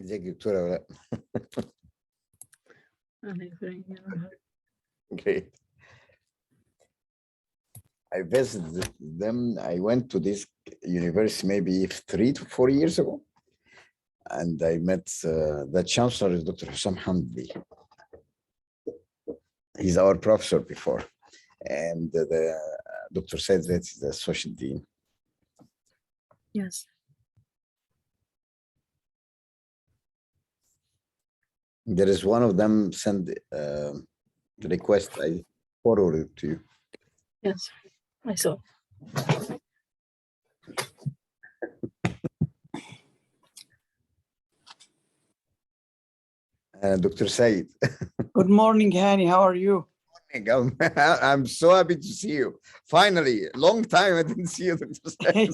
ازيك دكتورة ولا Great. I visited them. I went to this university maybe 3 to 4 years ago. And I met the chancellor is Dr. Hussam Hamdi. He's our professor before. And the Dr. said that is the social dean. Yes. There is one of them send request. I forwarded it to you. Yes, I saw. Dr. Said. Good morning, Hani. How are you? I'm so happy to see you. Finally, long time I didn't see you, Dr. Said.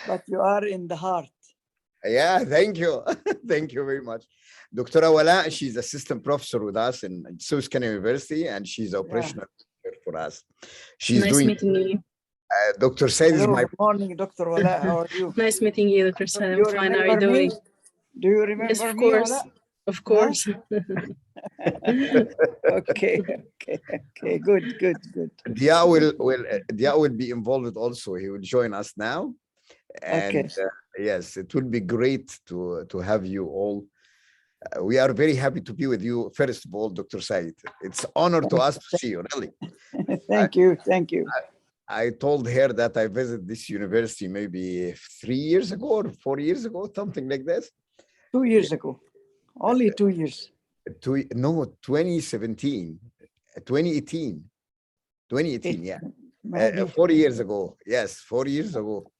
But you are in the heart. Yeah, thank you. Thank you very much. Dr. Awala, she's assistant professor with us in Surfactant University, and she's operational for us. She's Nice doing. meeting you. Dr. Said is my. Good morning, Dr. Wala. How are you? Nice meeting you, Dr. Said. I'm fine. How are you doing? Do you remember Yes, of me? course. Wala? Of course. Okay. Good. Dia will be involved also. He will join us now. And Okay. Yes, it will be great to have you all. We are very happy to be with you. First of all, Dr. Said, it's honor to us to see you, really. Thank you. I told her that I visited this university maybe 3 years ago or 4 years ago, something like this. 2 years ago. Only 2 years. No, 2017, 2018, 2018, yeah. Maybe. 4 years ago. Yes, 4 years ago.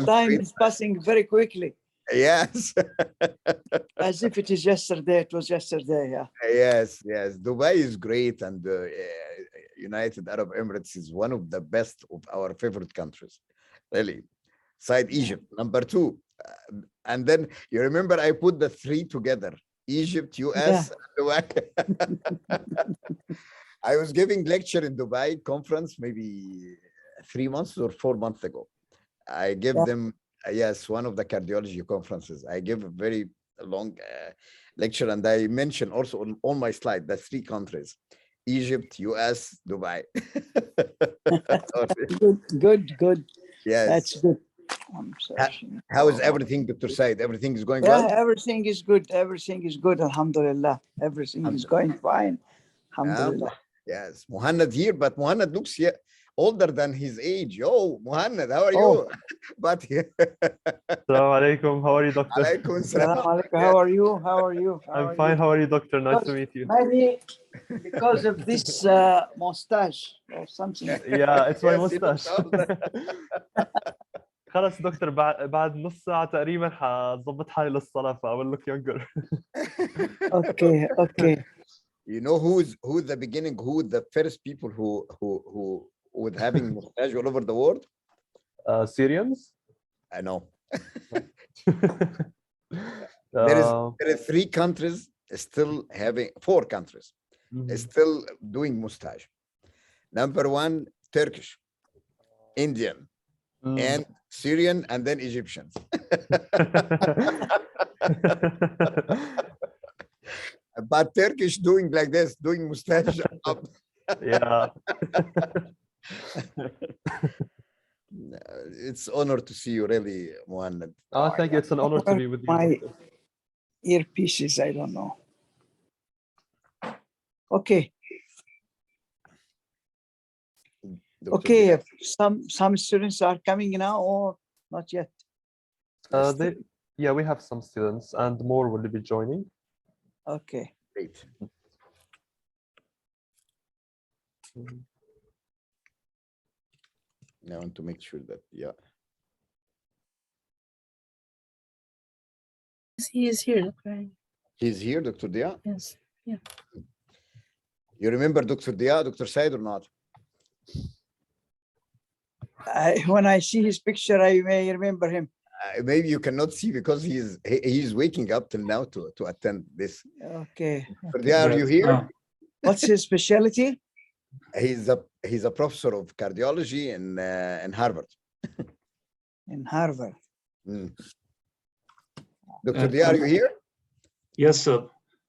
Time is passing very quickly. Yes. As if it is yesterday. It was yesterday, yeah. Yes. Dubai is great, and United Arab Emirates is one of the best of our favorite countries, really. Side Egypt, number 2. And then you remember I put the 3 together, Egypt, US, and Dubai. I was giving lecture in Dubai conference maybe 3 months or 4 months ago. I give them, yes, one of the cardiology conferences. I give a very long lecture, and I mention also on my slide the 3 countries: Egypt, US, Dubai. Good. Yes. That's good. I'm searching. How is everything, Dr. Said? Everything is going well? Everything is good. Everything is good. Alhamdulillah. Everything is going fine. Alhamdulillah. Yes. Muhammad here, but Muhammad looks older than his age. Oh, Muhammad, how are you? But Assalamu alaikum. How are you, doctor? Alaikum salam. How are you? I'm fine. How are you, doctor? Nice to meet you. Maybe because of this mustache or something. Yeah, it's my Yes, mustache. خلاص دكتور بعد نص ساعة تقريبا حظبط حالي للصلاة ف I will look younger. Okay. You know who's the beginning, who the first people who with having mustache all over the world? Syrians? I know. There are 3 countries still having 4 countries still doing mustache. Number 1, Turkish, Indian, and Syrian, and then Egyptians. But Turkish doing like this, doing mustache up. Yeah. it's honor to see you, really, Mohammed. I think it's an honor to be with you. My Doctor. earpieces, I don't know. Okay, Dr. okay. Diab. Some students are coming now or not yet. Yeah, we have some students and more will be joining. Okay. Great. I want to make sure that, yeah. He is here, Dr. He's here, Dr. Dia. Yes. You remember Dr. Dia, Dr. Said or not? When I see his picture, I may remember him. Maybe you cannot see because he's waking up till now to attend this. Okay. Dr. Dia, are you here? What's his specialty? He's a professor of cardiology in Harvard. In Harvard. Mm. Dr. Dia, are you here? Yes, sir.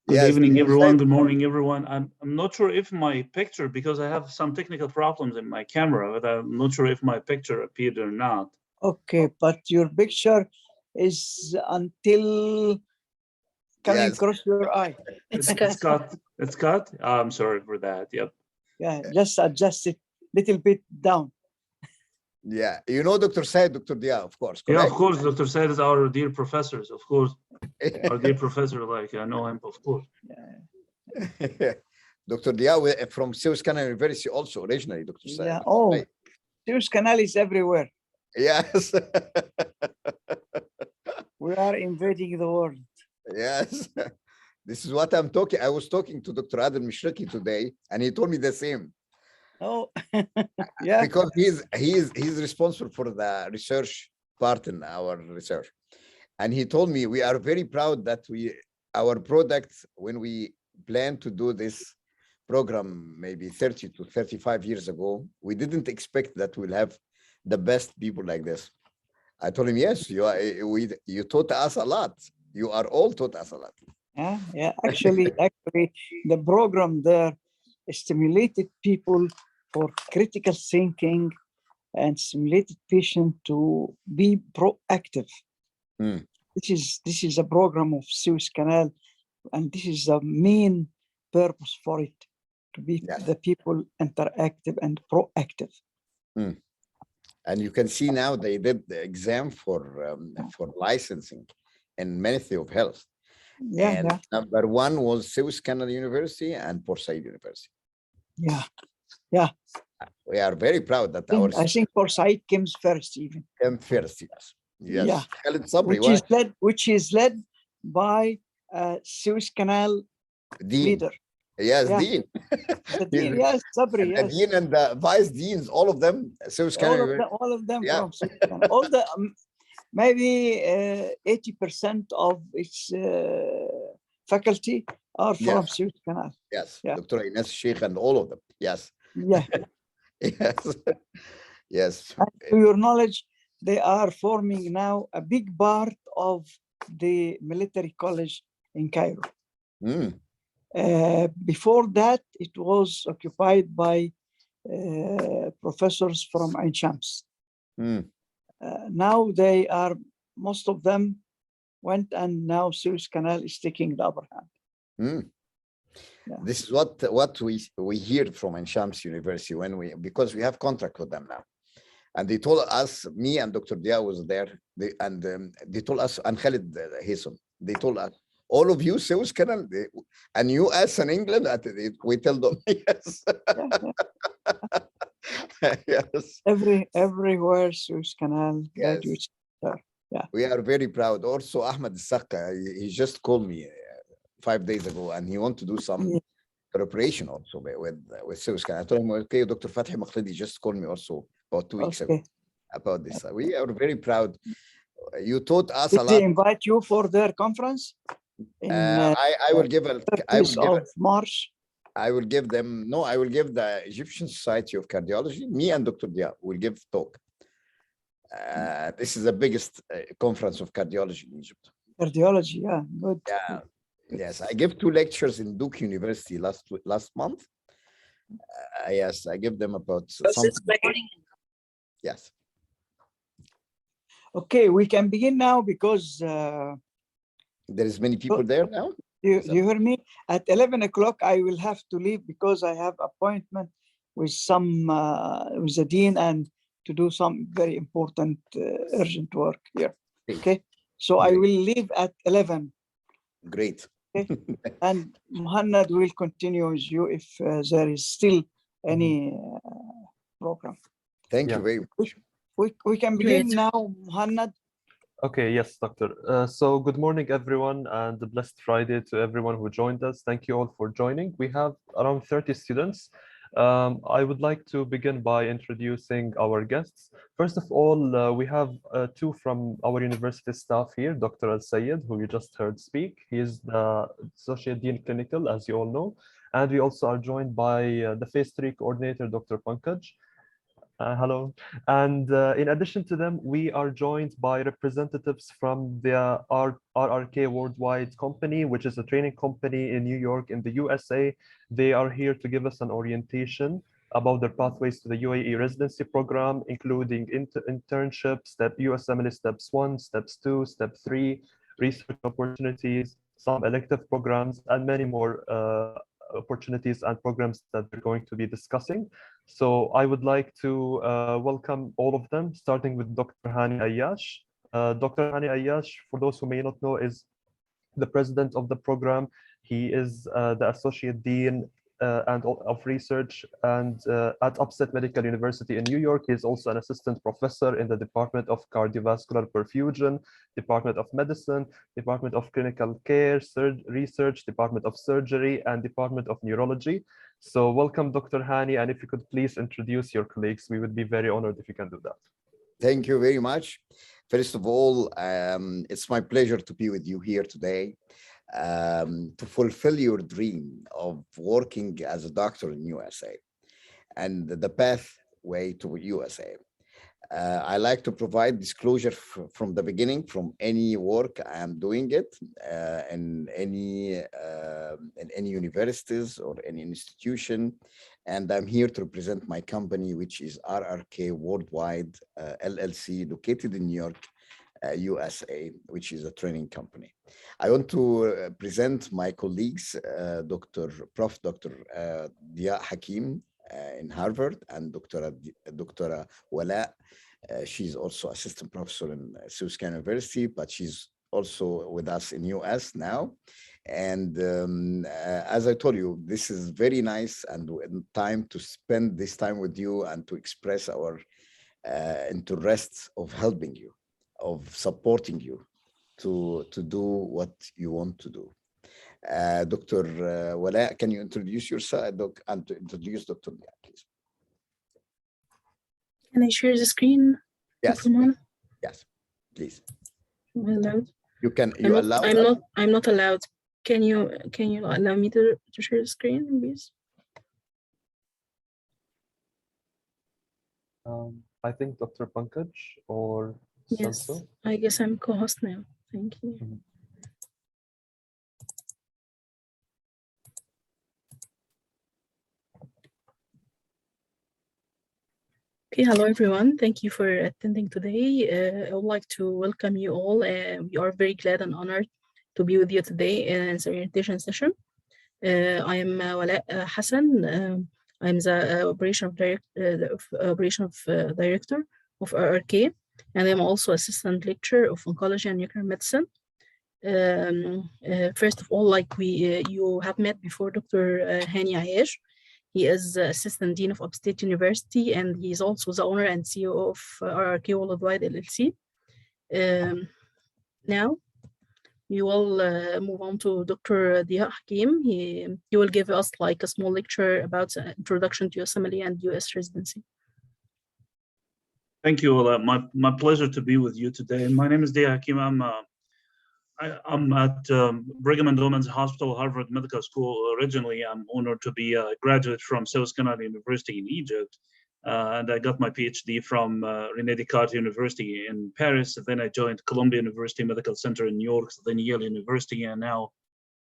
Good Yes, evening, please. everyone. Good morning, everyone. I'm not sure if my picture, because I have some technical problems in my camera, but I'm not sure if my picture appeared or not. Okay, but your picture is until coming Yes. across your eye. It's It's cut. cut. It's cut. I'm sorry for that. Yep. Yeah, just adjust it little bit down. Yeah, you know Dr. Said, Dr. Dia, of course, Yeah, of correct? course, Dr. Said is our dear professors, of course. Our dear professor, like I know him, of course. Dr. Dia from Surfactant University also originally, Dr. Said. Yeah. Oh, Suez Canal is everywhere. Yes. We are invading the world. Yes. This is what I'm talking. I was talking to Dr. Adel Mishraki today, and he told me the same. Oh, yeah. Because he's responsible for the research part in our research. And he told me we are very proud that our product, when we plan to do this program maybe 30 to 35 years ago, we didn't expect that we'll have the best people like this. I told him, yes, you taught us a lot. You are all taught us a lot. Yeah. Actually, the program there stimulated people for critical thinking and stimulated patients to be proactive. Mm. This is a program of Suez Canal, and this is the main purpose for it, to be the people interactive and proactive. Mm. And you can see now they did the exam for licensing in Ministry of Health. Yeah. Number one was Suez Canal University and Port Said University. Yeah. We are very proud that I think Port Said comes first even. came first, yes. Yes. Yeah. Khalid Sabri, Which is led by Suez Canal Dean. leader. Yes, Yeah. Dean. The Dean, yes, Sabri, The yes. Dean and the Vice Deans, all of them, Suez Canal. All of them Yeah. from Suez Canal. All the maybe 80% of its faculty are from Suez Canal. Yes, Yeah. Dr. Ines Sheikh and all of them. Yes. Yeah. Yes. Yes. And to your knowledge, they are forming now a big part of the military college in Cairo. Mm. Before that, it was occupied by professors from Ain Shams. Mm. Now most of them went, and now Suez Canal is taking the upper hand. Mm. Yeah. This is what we hear from Ain Shams University because we have contract with them now. And they told us, me and Dr. Dia was there, they told us, and Khalid Haysom, they told us, all of you, Suez Canal, and US and England, we tell them, yes. Yes. Everywhere Suez Canal graduates. Yeah. We are very proud. Also, Ahmed Saka, he just called me 5 days ago, and he wants to do some preparation also with Suez Canal. I told him, okay, Dr. Fathi Makhlidi just called me also about 2 weeks ago about this. We are very proud. You taught us a lot. Did they invite you for their conference? I will give March. I will give them, no, I will give the Egyptian Society of Cardiology, me and Dr. Dia will give talk. This is the biggest conference of cardiology in Egypt. Cardiology, yeah, good. Yeah, yes, I gave 2 lectures in Duke University last month. Yes, I give them about something. Exciting. Yes. Okay, we can begin now because There is many people there now. you hear me? At 11 o'clock, I will have to leave because I have appointment with some with the dean and to do some very important urgent work here. Okay, so I Great. will leave at 11. Great. And Muhammad will continue with you if there is still any program. Thank Yeah. you very much. We can begin Great. now, Muhammad. Okay, yes, Doctor. So good morning, everyone, and a blessed Friday to everyone who joined us. Thank you all for joining. We have around 30 students. I would like to begin by introducing our guests. First of all, we have two from our university staff here, Dr. Al-Sayed, who you just heard speak. He is the Associate Dean Clinical, as you all know. And we also are joined by the Phase 3 Coordinator, Dr. Pankaj. Hello. And in addition to them, we are joined by representatives from the RRK Worldwide Company, which is a training company in New York in the USA. They are here to give us an orientation about their pathways to the UAE residency program, including internships, USMLE steps 1, steps 2, step 3, research opportunities, some elective programs, and many more opportunities and programs that we're going to be discussing. So I would like to welcome all of them, starting with Dr. Hani Ayash. Dr. Hani Ayash, for those who may not know, is the president of the program. He is the associate dean of research and at Upstate Medical University in New York. He is also an assistant professor in the Department of Cardiovascular Perfusion, Department of Medicine, Department of Clinical Care, Research, Department of Surgery, and Department of Neurology. So welcome, Dr. Hani, and if you could please introduce your colleagues, we would be very honored if you can do that. Thank you very much. First of all, it's my pleasure to be with you here today to fulfill your dream of working as a doctor in USA and the pathway to USA. I like to provide disclosure from the beginning, from any work I am doing it in any universities or any institution. And I'm here to represent my company, which is RRK Worldwide LLC, located in New York, USA, which is a training company. I want to present my colleagues, Dr. Dia Hakim in Harvard, and Dr. Wala. She's also assistant professor in Surfactant University, but she's also with us in US now. And as I told you, this is very nice and time to spend this time with you and to express our interests of helping you, of supporting you to do what you want to do. Dr. Wala, can you introduce yourself and to introduce Dr. Lia, please? Can I share the screen? Yes, Dr. Mona? yes, please. Am I allowed? You can. I'm You not, allow. I'm not allowed. Can you allow me to share the screen, please? I think Dr. Pankaj or Yes, Sanso. I guess I'm co-host now. Thank you. Okay, hello everyone. Thank you for attending today. I would like to welcome you all. We are very glad and honored to be with you today in this orientation session. I am Wala Hassan. I'm the operational director of RRK, and I'm also assistant lecturer of oncology and nuclear medicine. First of all, like you have met before, Dr. Hani Ayash. He is Assistant Dean of Upstate University, and he is also the owner and CEO of RRK Worldwide LLC. Now, we will move on to Dr. Dia Hakim. He will give us like a small lecture about introduction to USMLE and US residency. Thank you, Ola. My pleasure to be with you today. My name is Dia Hakim. I'm at Brigham and Women's Hospital, Harvard Medical School. Originally, I'm honored to be a graduate from Surfactant University in Egypt. And I got my PhD from René Descartes University in Paris. And then I joined Columbia University Medical Center in New York, then Yale University. And now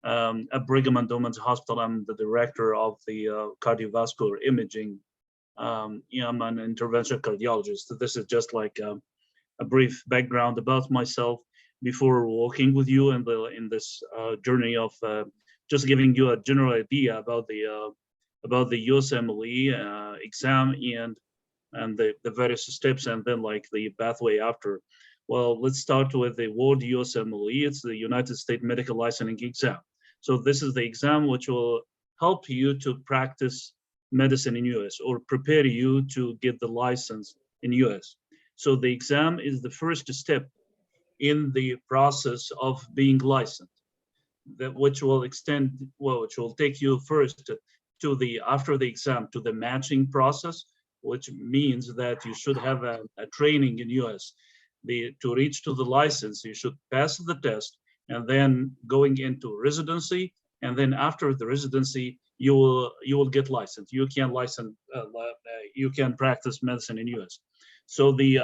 at Brigham and Women's Hospital, I'm the director of the cardiovascular imaging. I'm an interventional cardiologist. So this is just like a brief background about myself before walking with you in this journey of just giving you a general idea about the USMLE exam and the various steps, and then like the pathway after. Well, let's start with the word USMLE. It's the United States Medical Licensing Exam. So this is the exam which will help you to practice medicine in US or prepare you to get the license in US. So the exam is the first step in the process of being licensed, that which will extend, well, which will take you first to the, after the exam, to the matching process, which means that you should have a training in US. To reach to the license, you should pass the test, and then going into residency, and then after the residency, you will get licensed. You can you can practice medicine in US. So the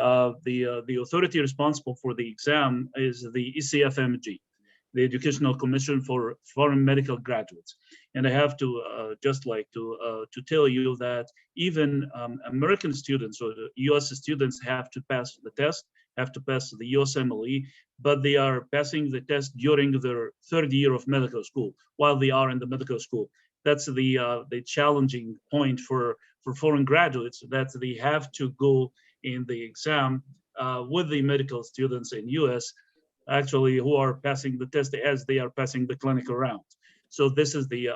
authority responsible for the exam is the ECFMG, the Educational Commission for Foreign Medical Graduates. And I have to just like to tell you that even American students or the US students have to pass the test, have to pass the USMLE, but they are passing the test during their third year of medical school while they are in the medical school. That's the challenging point for foreign graduates, that they have to go in the exam with the medical students in US, actually, who are passing the test as they are passing the clinical round. So this is the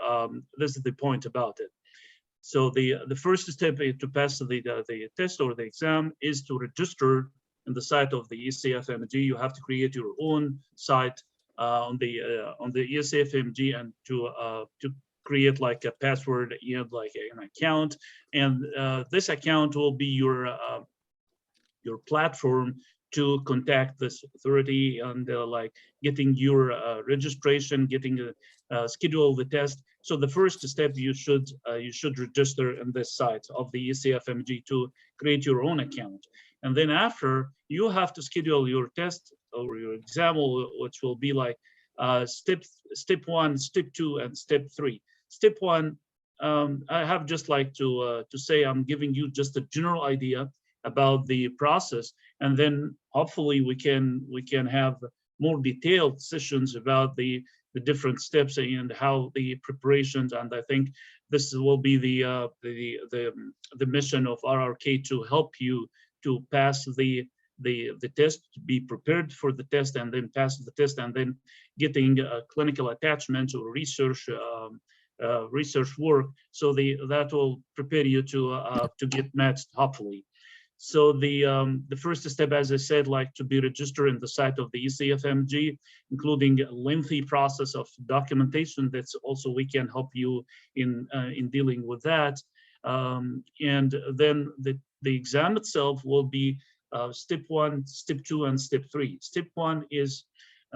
point about it. So the first step to pass the test or the exam is to register in the site of the ECFMG. You have to create your own site on the ECFMG, and to create like a password and like an account, and this account will be your platform to contact this authority and like getting your registration, getting schedule the test. So the first step, you should register in this site of the ECFMG to create your own account. And then after, you have to schedule your test or your exam, which will be like step 1, step 2, and step 3. Step 1, I have just like to say, I'm giving you just a general idea about the process, and then hopefully we can have more detailed sessions about the different steps and how the preparations. And I think this will be the mission of RRK, to help you to pass the test, to be prepared for the test, and then pass the test, and then getting clinical attachments or research work. So that will prepare you to get matched, hopefully. So the first step, as I said, like to be registered in the site of the ECFMG, including a lengthy process of documentation. That's also, we can help you in dealing with that. And then the exam itself will be step 1, step 2, and step 3. Step 1 is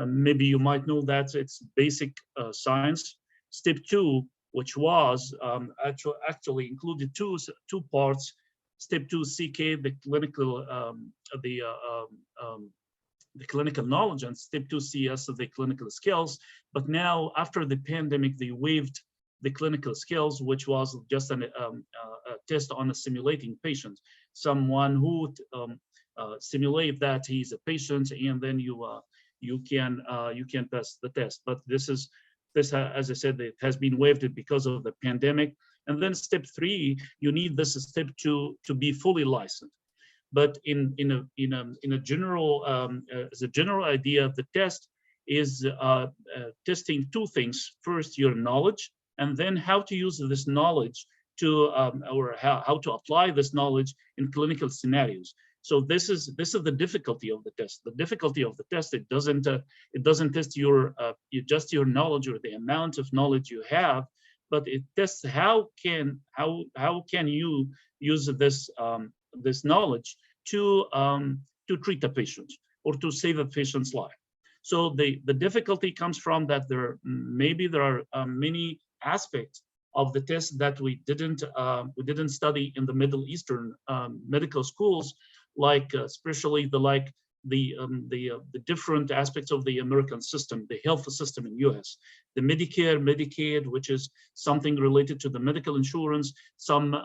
maybe you might know that it's basic science. Step 2, which was actually included two parts. Step 2 CK, the clinical knowledge, and step 2 CS, the clinical skills. But now, after the pandemic, they waived the clinical skills, which was just a test on a simulating patient, someone who simulate that he's a patient, and then you can pass the test. But this, as I said, it has been waived because of the pandemic. And then step 3, you need this step to be fully licensed. But in a general as a general idea, the test is testing 2 things: first, your knowledge, and then how to use this knowledge to or how to apply this knowledge in clinical scenarios. So this is the difficulty of the test. The difficulty of the test, it doesn't test just your knowledge or the amount of knowledge you have, but it tests how can you use this knowledge to treat a patient or to save a patient's life. So the difficulty comes from that there are many aspects of the test that we didn't study in the Middle Eastern medical schools, like especially the different aspects of the American system, the health system in US, the Medicare, Medicaid, which is something related to the medical insurance, some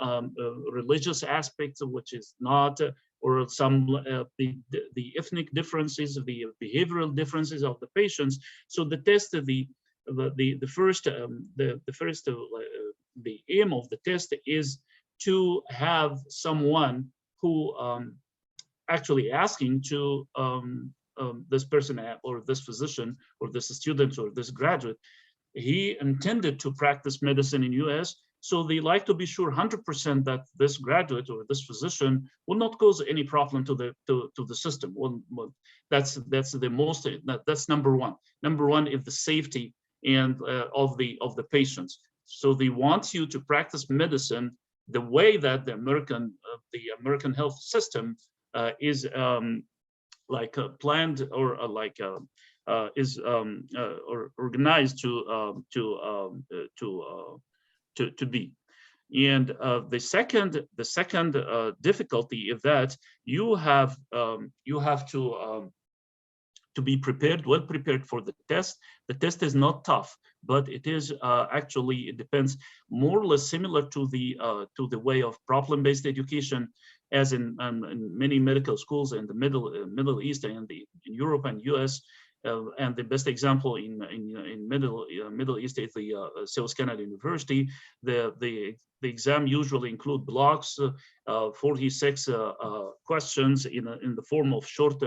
religious aspects, which is not or some the ethnic differences, the behavioral differences of the patients. So the test, the aim of the test is to have someone who actually asking to this person or this physician or this student or this graduate, he intended to practice medicine in US. So they like to be sure 100% that this graduate or this physician will not cause any problem to the system. Well, that's the most, that's number one. Number one is the safety and of the patients. So they want you to practice medicine the way that the American health system is like planned or or organized to be. And the second difficulty is that you have to be prepared, well prepared for the test. The test is not tough, but it is actually, it depends more or less similar to the way of problem-based education as in many medical schools in the Middle East and in Europe and US. And the best example in Middle East is the South Canada University. The exam usually include blocks, 46 questions in the form of short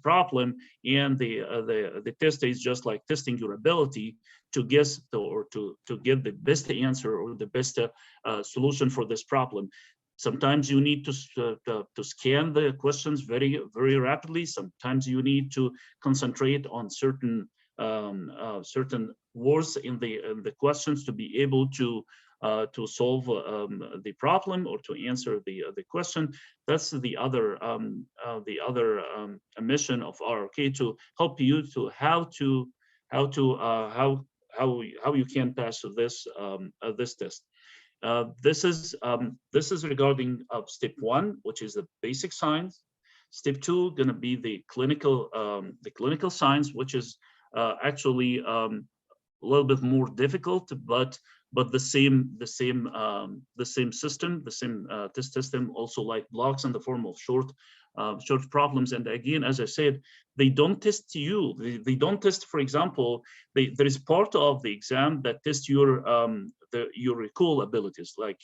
problem, and the test is just like testing your ability to guess or to get the best answer or the best solution for this problem. Sometimes you need to scan the questions very rapidly. Sometimes you need to concentrate on certain words in the questions to be able to solve the problem or to answer the question. That's the other mission of RRK, to help you to how you can pass this test. This is regarding step one, which is the basic science. Step two going to be the clinical science, which is actually a little bit more difficult, but the same system, the same test system, also like blocks in the form of short problems. And again, as I said, they don't test you. They don't test, for example, there is part of the exam that tests your recall abilities, like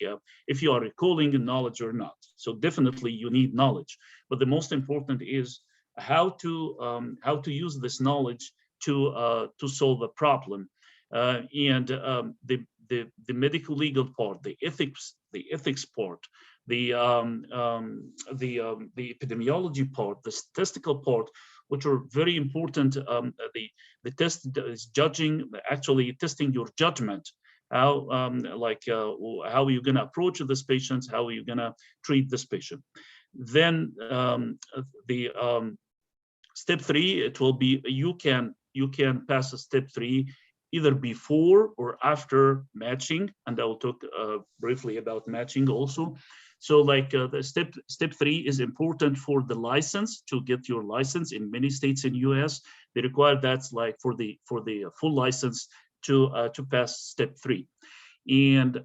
if you are recalling knowledge or not. So definitely you need knowledge, but the most important is how to use this knowledge to solve a problem. And the medical legal part, the ethics part, the epidemiology part, the statistical part, which are very important. The test is actually testing your judgment. How how are you going to approach this patient? How are you going to treat this patient? Then step three, it will be you can pass a step three either before or after matching, and I will talk briefly about matching also. So like the step three is important for the license, to get your license. In many states in US, they require that's like for the full license to pass step three. And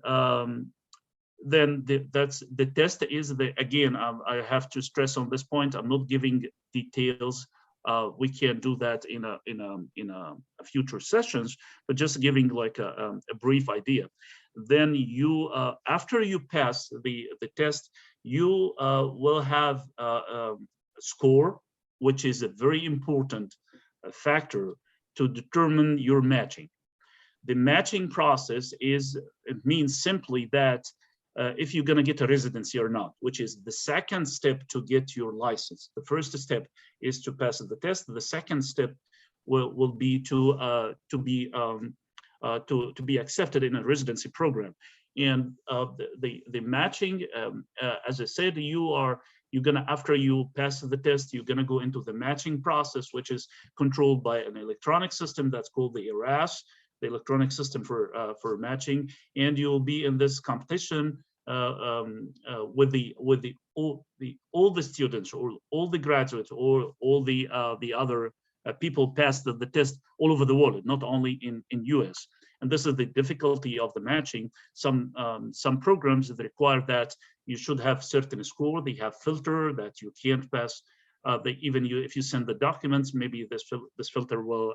then the test is again, I have to stress on this point, I'm not giving details. We can do that in a future sessions, but just giving like a brief idea. Then you, after you pass the test, you will have a score, which is a very important factor to determine your matching. The matching process it means simply that if you're going to get a residency or not, which is the second step to get your license. The first step is to pass the test. The second step will be to be accepted in a residency program. And the matching, as I said, you're gonna, after you pass the test, you're gonna go into the matching process, which is controlled by an electronic system that's called the ERAS, the electronic system for matching, and you'll be in this competition with all the students or all the graduates or all the other people passed the test all over the world, not only in US. And this is the difficulty of the matching. Some programs that require that you should have certain score. They have filter that you can't pass. If you send the documents, maybe this filter will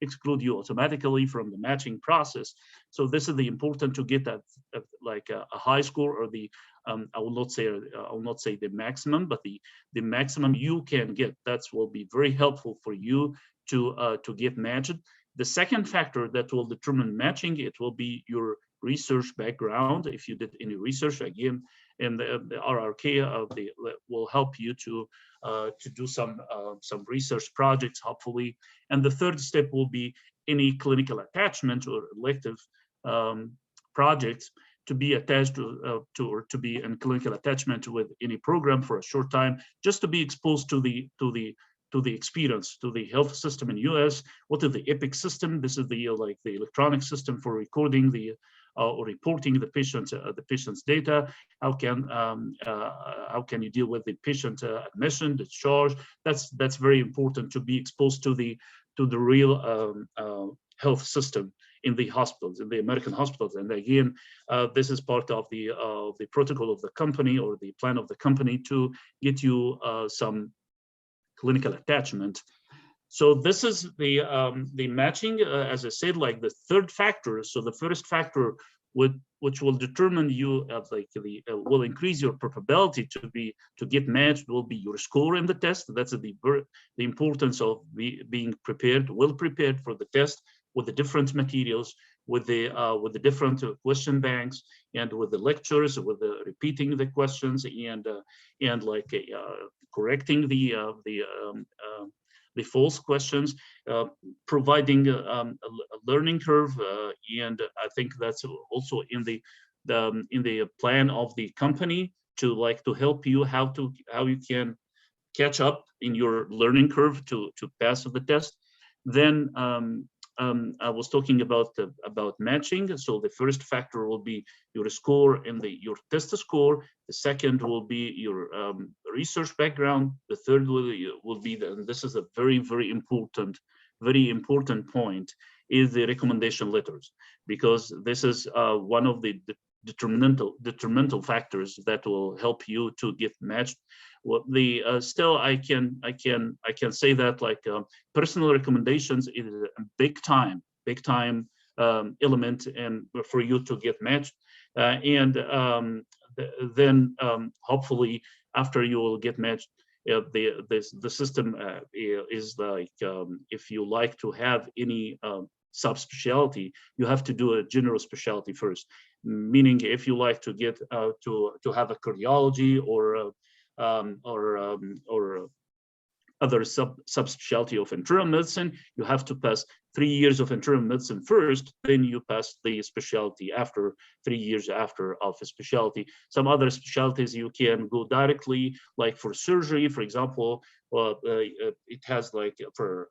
exclude you automatically from the matching process. So this is the important to get that like a high score, or the I will not say the maximum, but the maximum you can get. That will be very helpful for you to get matched. The second factor that will determine matching, it will be your research background. If you did any research, again, and the RRK will help you to do some research projects, hopefully. And the third step will be any clinical attachment or elective projects to be attached to or to be in clinical attachment with any program for a short time, just to be exposed to the experience, to the health system in US. What is the EPIC system? This is the the electronic system for recording the or reporting the patient's data. How can you deal with the patient admission, discharge? That's very important, to be exposed to the real health system in the hospitals, in the American hospitals. And again, this is part of the protocol of the company, or the plan of the company, to get you some clinical attachment. So this is the matching, as I said, like the third factor. So the first factor which will determine you will increase your probability to get matched will be your score in the test. That's the importance of being prepared, well prepared for the test, with the different materials, with the different question banks, and with the lectures, with the repeating the questions, and like correcting the false questions, providing a learning curve, and I think that's also in the plan of the company to help you how you can catch up in your learning curve to pass the test. Then I was talking about matching. So the first factor will be your score and your test score. The second will be your research background. The third will be and this is a very important point, is the recommendation letters, because this is one of the detrimental factors that will help you to get matched. Well, still I can say that like personal recommendations is a big time element and for you to get matched, then hopefully after you will get matched, the system is like if you like to have any subspecialty, you have to do a general specialty first. Meaning, if you like to get to have a cardiology or other subspecialty of internal medicine, you have to pass 3 years of internal medicine first, then you pass the specialty after 3 years after of a specialty. Some other specialties you can go directly, like for surgery, for example, it has like for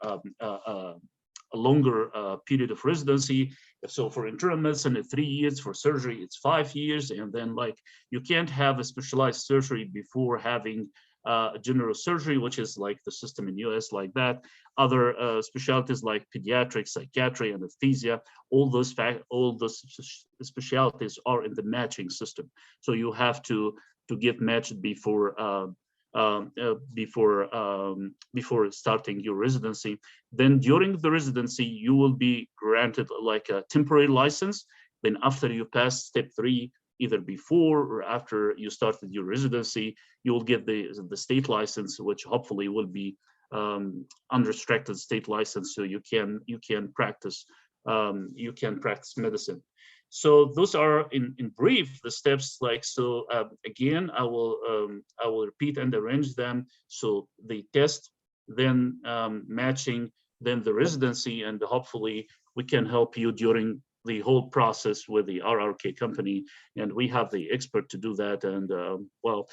a longer period of residency. So for internal medicine, it's 3 years. For surgery, it's 5 years. And then like you can't have a specialized surgery before having general surgery, which is like the system in US like that. Other specialties like pediatrics, psychiatry, anesthesia, all those specialties are in the matching system. So you have to get matched before starting your residency. Then during the residency, you will be granted like a temporary license. Then after you pass step 3, either before or after you started your residency, you will get the state license, which hopefully will be unrestricted state license, so you can practice medicine. So those are in brief the steps. Like so, again, I will repeat and arrange them. So the test, then matching, then the residency, and hopefully we can help you during the whole process with the RRK company, and we have the expert to do that. And well,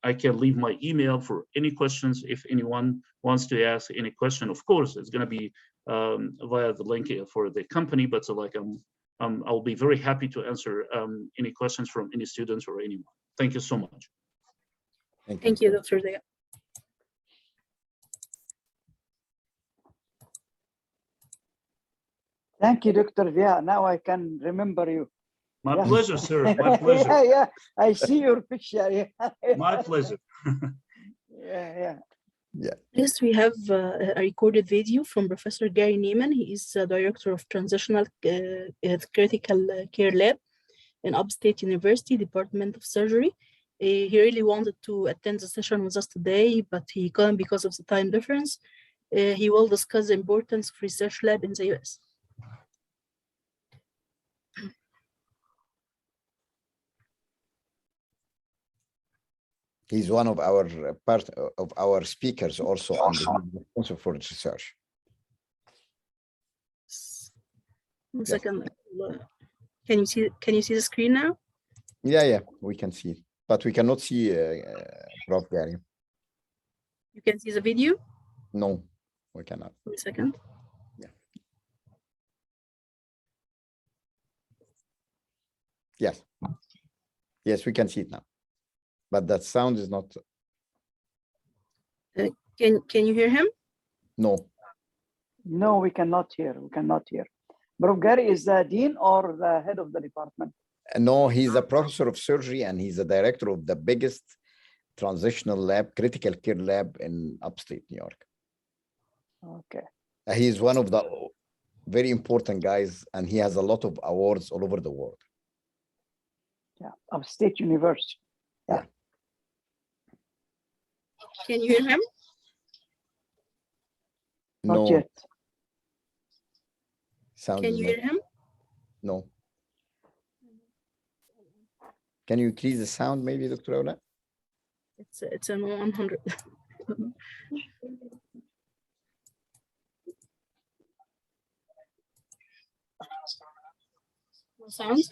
I can leave my email for any questions if anyone wants to ask any question. Of course, it's going to be via the link for the company, but so like I'll be very happy to answer any questions from any students or anyone. Thank you so much. Thank you, Dr. Dia. Thank you, Dr. Dia. Now I can remember you. My Yeah. pleasure, sir. My pleasure. Yeah, I see your picture. Yeah. My pleasure. Yeah. Yes, we have a recorded video from Professor Gary Newman. He is the director of Translational Critical Care Lab in Upstate University, Department of Surgery. He really wanted to attend the session with us today, but he couldn't because of the time difference. He will discuss the importance of research lab in the US. He's one of our part of our speakers also, and he's responsible for research. 1 second. Can you see the screen now? Yeah, we can see, but we cannot see Prof. Gary. You can see the video? No, we cannot. 1 second. Yes, we can see it now, but that sound is not. Can you hear him? No. No, we cannot hear. We cannot hear. Prof. Gary is the dean or the head of the department? No, he's a professor of surgery and he's the director of the biggest transitional lab, critical care lab in upstate New York. Okay. He's one of the very important guys, and he has a lot of awards all over the world. Yeah, Upstate University. Yeah. Can you hear him? Not No, yet. sound Can is you not. hear him? No. Can you increase the sound, maybe, Dr. Ola? It's an 100. No sound?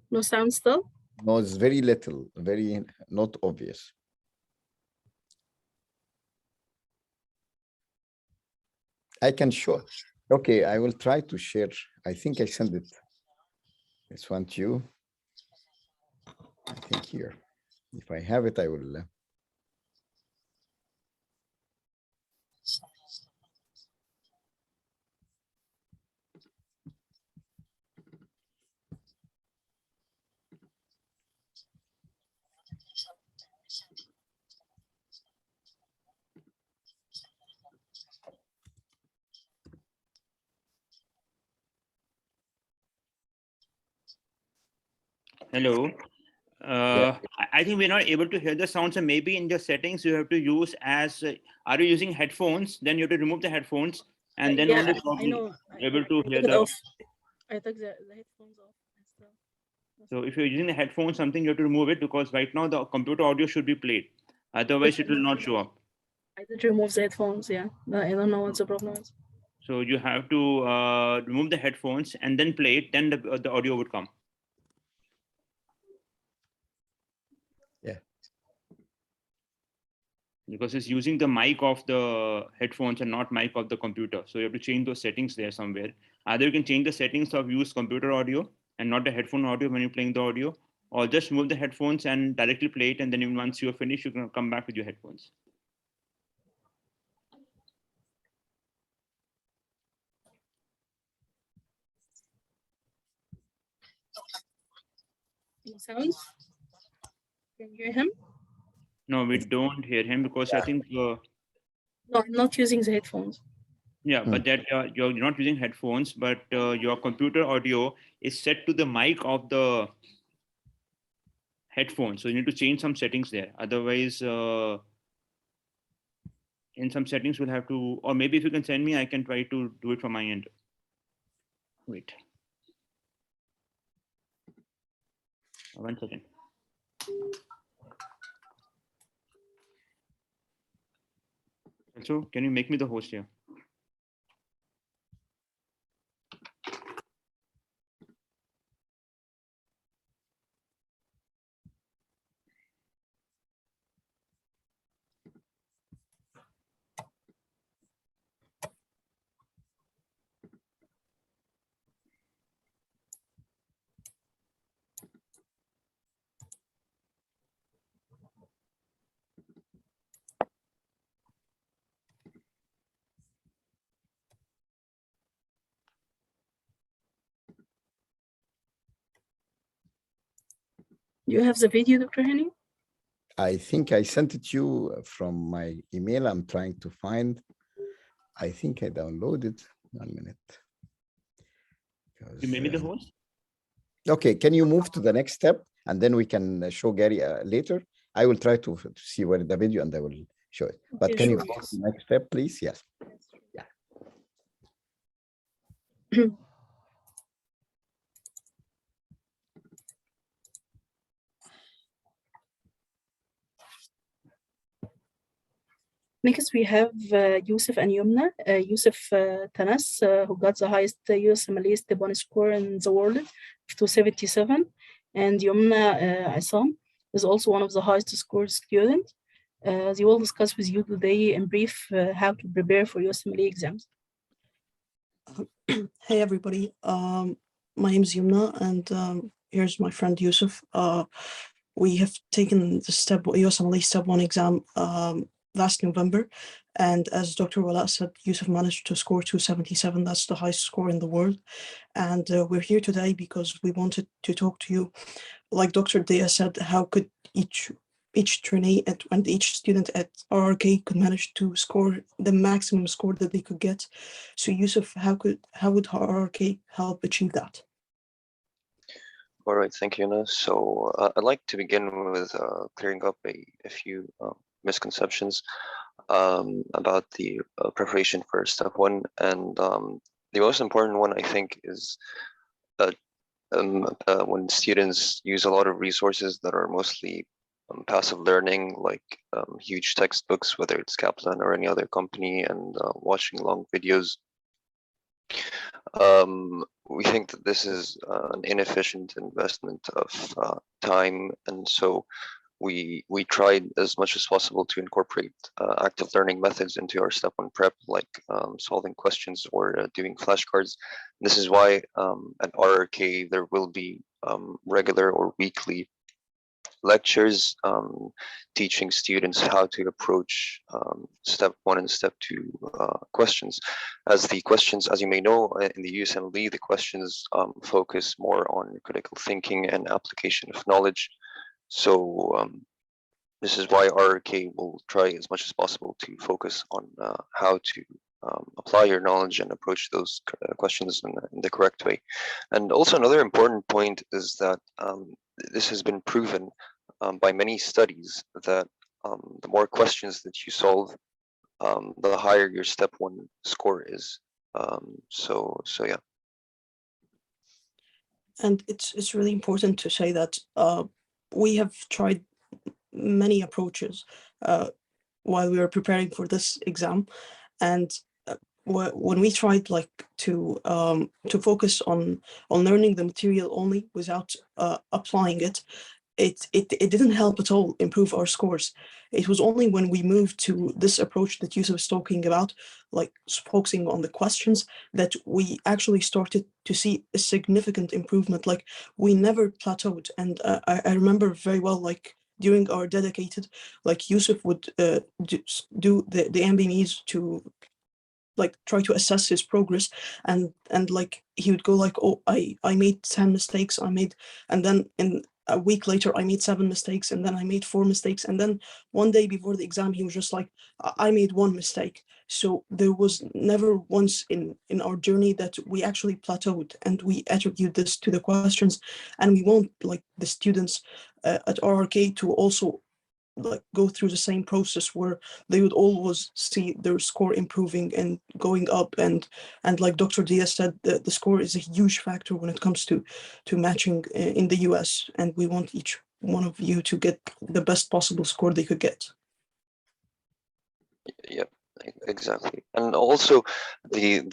No sound still? No, it's very little, very not obvious. I can show. Okay, I will try to share. I think I sent it. This one to you. I think here. If I have it, I will. Hello. I think we're not able to hear the sound. So maybe in the settings you have to use as, are you using headphones? Then you have to remove the headphones and then only probably able to hear the. I took the headphones off. So if you're using the headphones, something you have to remove it because right now the computer audio should be played. Otherwise it will not show up. I did remove the headphones, yeah. But I don't know what the problem is. So you have to remove the headphones and then play it, then the audio would come. Yeah. Because it's using the mic of the headphones and not mic of the computer. So you have to change those settings there somewhere. Either you can change the settings of use computer audio and not the headphone audio when you're playing the audio, or just move the headphones and directly play it. And then once you're finished, you can come back with your headphones. Any sounds? Can you hear him? No, we don't hear him because I think. No, I'm not using the headphones. Yeah, but that you're not using headphones, but your computer audio is set to the mic of the headphone. So you need to change some settings there. Otherwise, in some settings we'll have to, or maybe if you can send me, I can try to do it from my end. Wait. 1 second. Also, can you make me the host here? You have the video, Dr. Hani? I think I sent it to you from my email. I'm trying to find. I think I downloaded. 1 minute. You made me the Because, host? okay, can you move to the next step and then we can show Gary later? I will try to see where the video and I will show it. But Okay, can you sure. go to the next step, please? Yes. Next, we have Yusuf and Yumna. Yusuf Tanas, who got the highest USMLE step 1 score in the world, 277. And Yumna Isam is also one of the highest scored students. They will discuss with you today in brief how to prepare for USMLE exams. Hey everybody, my name is Yumna and here's my friend Yusuf. We have taken the USMLE Step 1 exam last November, and as Dr. Wala said, Yusuf managed to score 277. That's the highest score in the world, and we're here today because we wanted to talk to you. Like Dr. Dia said, how could each trainee and each student at RRK could manage to score the maximum score that they could get. So Yusuf, how would RRK help achieve that? All right, thank you, Yunus. So I'd like to begin with clearing up a few misconceptions about the preparation for step 1. And the most important one, I think, is when students use a lot of resources that are mostly passive learning, like huge textbooks, whether it's Kaplan or any other company, and watching long videos. We think that this is an inefficient investment of time, and so we tried as much as possible to incorporate active learning methods into our step 1 prep, like solving questions or doing flashcards. This is why at RRK there will be regular or weekly lectures teaching students how to approach step 1 and step 2 questions. As the questions, as you may know, in the USMLE, the questions focus more on critical thinking and application of knowledge. So this is why RRK will try as much as possible to focus on how to apply your knowledge and approach those questions in the correct way. And also another important point is that this has been proven by many studies that the more questions that you solve, the higher your step 1 score is. So yeah. And it's really important to say that we have tried many approaches while we were preparing for this exam, and when we tried to focus on learning the material only without applying it, it didn't help at all improve our scores. It was only when we moved to this approach that Yusuf was talking about, like focusing on the questions, that we actually started to see a significant improvement. Like we never plateaued. And I remember very well, like during our dedicated, like Yusuf would do the MBMEs to like try to assess his progress, and like he would go like, oh, I made 10 mistakes, and then in a week later I made 7 mistakes, and then I made 4 mistakes, and then one day before the exam he was just like, I made 1 mistake. So there was never once in our journey that we actually plateaued, and we attribute this to the questions, and we want like the students at RRK to also like go through the same process where they would always see their score improving and going up, and like Dr. Diaz said, the score is a huge factor when it comes to matching in the US, and we want each one of you to get the best possible score they could get. Yep, exactly. And also the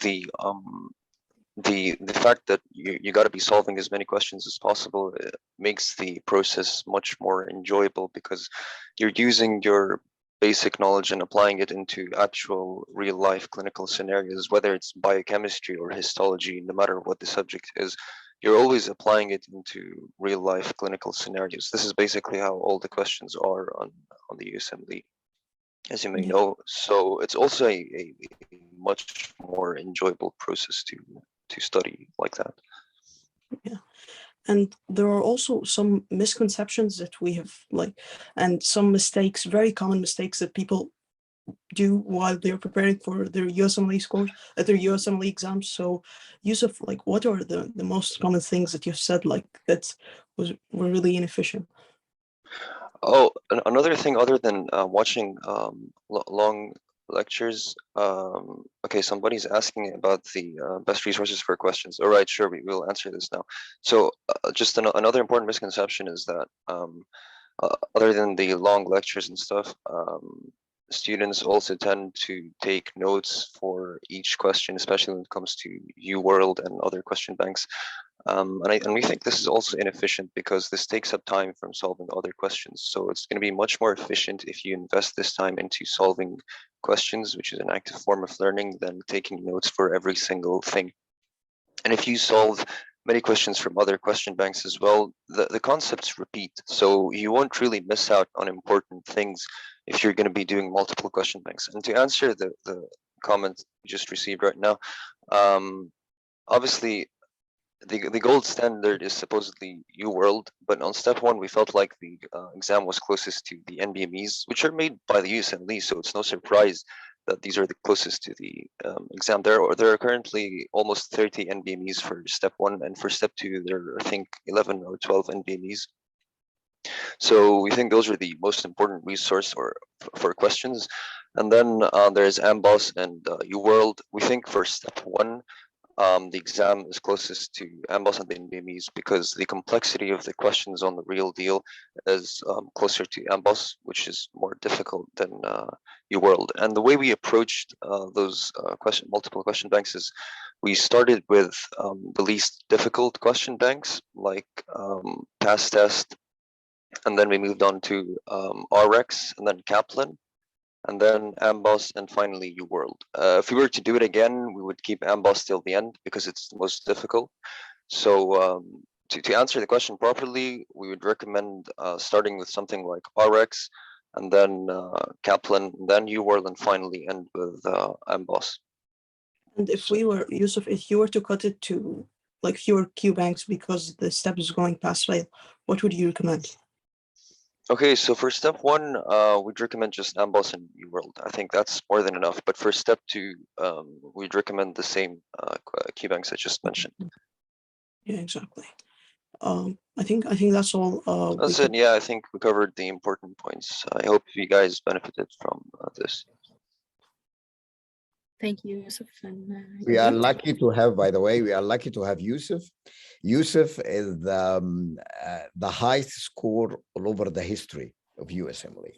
fact that you got to be solving as many questions as possible makes the process much more enjoyable, because you're using your basic knowledge and applying it into actual real life clinical scenarios, whether it's biochemistry or histology, no matter what the subject is, you're always applying it into real life clinical scenarios. This is basically how all the questions are on the USMLE, as you may know. So it's also a much more enjoyable process to study like that. Yeah, And there are also some misconceptions that we have, and some mistakes, very common mistakes that people do while they're preparing for their USMLE scores, their USMLE exams. So, Yusuf, what are the most common things that you've said, that were really inefficient? Oh, another thing other than watching long lectures. Okay, somebody's asking about the best resources for questions. All right, sure, we will answer this now. So just another important misconception is that other than the long lectures and stuff, students also tend to take notes for each question, especially when it comes to UWorld and other question banks. And we think this is also inefficient because this takes up time from solving other questions. So it's going to be much more efficient if you invest this time into solving questions, which is an active form of learning, than taking notes for every single thing. And if you solve many questions from other question banks as well, the concepts repeat. So you won't really miss out on important things if you're going to be doing multiple question banks. And to answer the comment you just received right now, obviously, the gold standard is supposedly UWorld, but on step one, we felt like the exam was closest to the NBMEs, which are made by the USMLE, so it's no surprise that these are the closest to the exam. There are currently almost 30 NBMEs for step one, and for step two, there are, I think, 11 or 12 NBMEs. So we think those are the most important resource for questions. And then there's AMBOSS and UWorld. We think for step one, the exam is closest to AMBOSS and the NBMEs because the complexity of the questions on the real deal is closer to AMBOSS, which is more difficult than UWorld. And the way we approached those multiple question banks is we started with the least difficult question banks like PASS test, and then we moved on to RX and then Kaplan, and then AMBOSS, and finally UWorld. If we were to do it again, we would keep AMBOSS till the end because it's the most difficult. So to answer the question properly, we would recommend starting with something like RX, and then Kaplan, then UWorld, and finally end with AMBOSS. And if we were, Yusuf, if you were to cut it to fewer Q banks because the step is going past fail, what would you recommend? Okay, so for step one, we'd recommend just AMBOSS and UWorld. I think that's more than enough. But for step two, we'd recommend the same key banks I just mentioned. Yeah, exactly. I think that's all. That's it. Yeah, I think we covered the important points. I hope you guys benefited from this. Thank you, Yusuf. And, we are lucky to have, by the way, we are lucky to have Yusuf. Yusuf is the highest score all over the history of USMLE.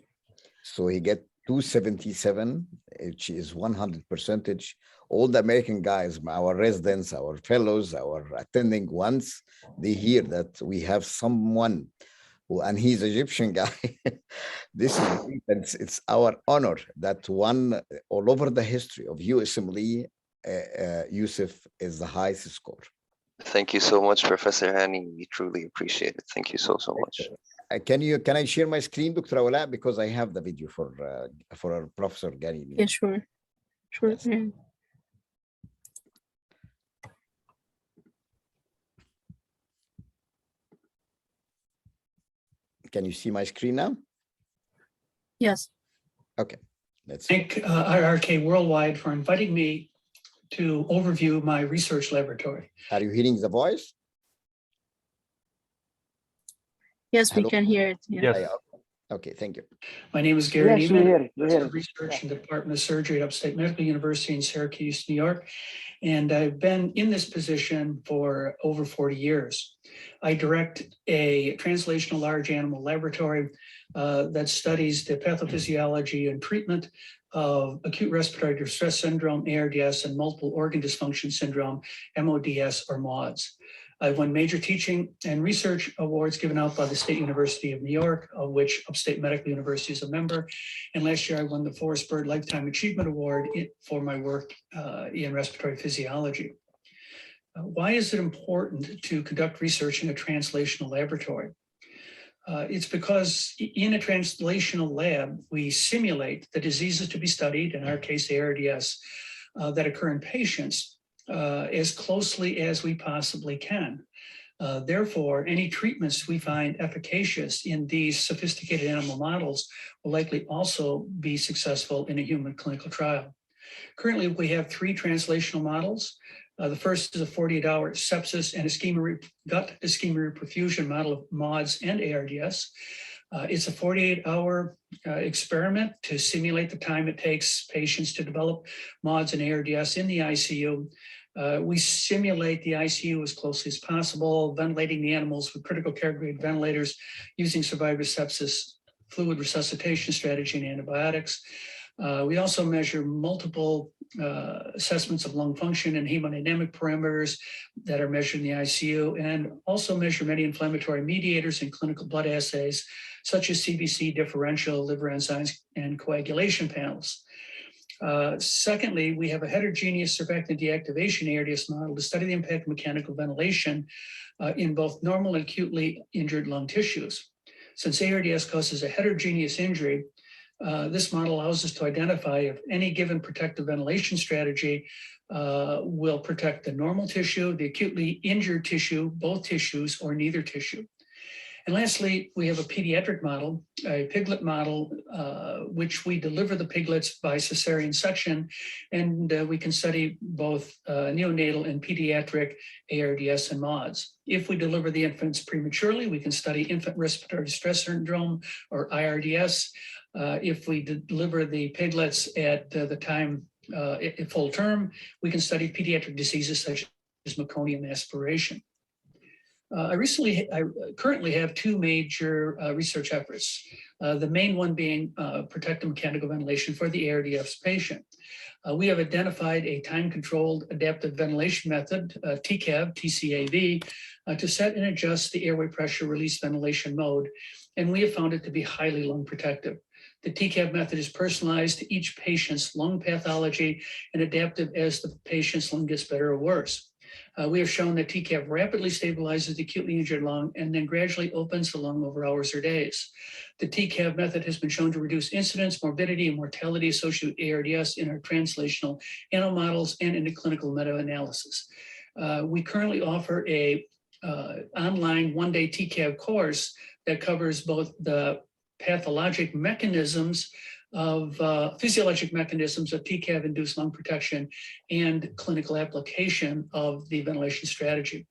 So he get 277, which is 100%. All the American guys, our residents, our fellows, our attending ones, they hear that we have someone who, and he's an Egyptian guy. This is, it's our honor that one all over the history of USMLE, Yusuf is the highest score. Thank you so much, Professor Hani. We truly appreciate it. Thank you so much. Can I share my screen, Dr. Awala, because I have the video for our Professor Gani. yeah, sure. Yes. Yeah. Can you see my screen now? Yes. Okay. Let's thank RRK Worldwide for inviting me to overview my research laboratory. Are you hearing the voice? Yes, Hello? we can hear it. Yeah. Yes. Okay, thank you. My name is Gary Yes, Newman, we hear it. Research in the Department of Surgery at Upstate Medical University in Syracuse, New York. And I've been in this position for over 40 years. I direct a translational large animal laboratory that studies the pathophysiology and treatment of acute respiratory distress syndrome, ARDS, and multiple organ dysfunction syndrome, MODS or MODS. I've won major teaching and research awards given out by the State University of New York, of which Upstate Medical University is a member. And last year I won the Forrest Bird Lifetime Achievement Award for my work in respiratory physiology. Why is it important to conduct research in a translational laboratory? It's because in a translational lab, we simulate the diseases to be studied, in our case, ARDS, that occur in patients as closely as we possibly can. Therefore, any treatments we find efficacious in these sophisticated animal models will likely also be successful in a human clinical trial. Currently, we have 3 translational models. The first is a 48-hour sepsis and gut ischemia reperfusion model of MODS and ARDS. It's a 48-hour experiment to simulate the time it takes patients to develop MODS and ARDS in the ICU. We simulate the ICU as closely as possible, ventilating the animals with critical care grade ventilators using survivor sepsis, fluid resuscitation strategy, and antibiotics. We also measure multiple assessments of lung function and hemodynamic parameters that are measured in the ICU, and also measure many inflammatory mediators in clinical blood assays, such as CBC, differential, liver enzymes, and coagulation panels. Secondly, we have a heterogeneous surfactant deactivation ARDS model to study the impact of mechanical ventilation in both normal and acutely injured lung tissues. Since ARDS causes a heterogeneous injury, this model allows us to identify if any given protective ventilation strategy will protect the normal tissue, the acutely injured tissue, both tissues, or neither tissue. And lastly, we have a pediatric model, a piglet model, which we deliver the piglets by cesarean section, and we can study both neonatal and pediatric ARDS and MODS. If we deliver the infants prematurely, we can study infant respiratory distress syndrome, or IRDS. If we deliver the piglets at the time full term, we can study pediatric diseases such as meconium aspiration. I currently have 2 major research efforts. The main one being protective mechanical ventilation for the ARDS patient. We have identified a time-controlled adaptive ventilation method, TCAV, TCAV, to set and adjust the airway pressure release ventilation mode, and we have found it to be highly lung protective. The TCAV method is personalized to each patient's lung pathology and adaptive as the patient's lung gets better or worse. We have shown that TCAV rapidly stabilizes the acutely injured lung and then gradually opens the lung over hours or days. The TCAV method has been shown to reduce incidence, morbidity, and mortality associated with ARDS in our translational animal models and in the clinical meta-analysis. We currently offer a online 1-day TCAV course that covers both the pathologic mechanisms of physiologic mechanisms of TCAV-induced lung protection and clinical application of the ventilation strategy.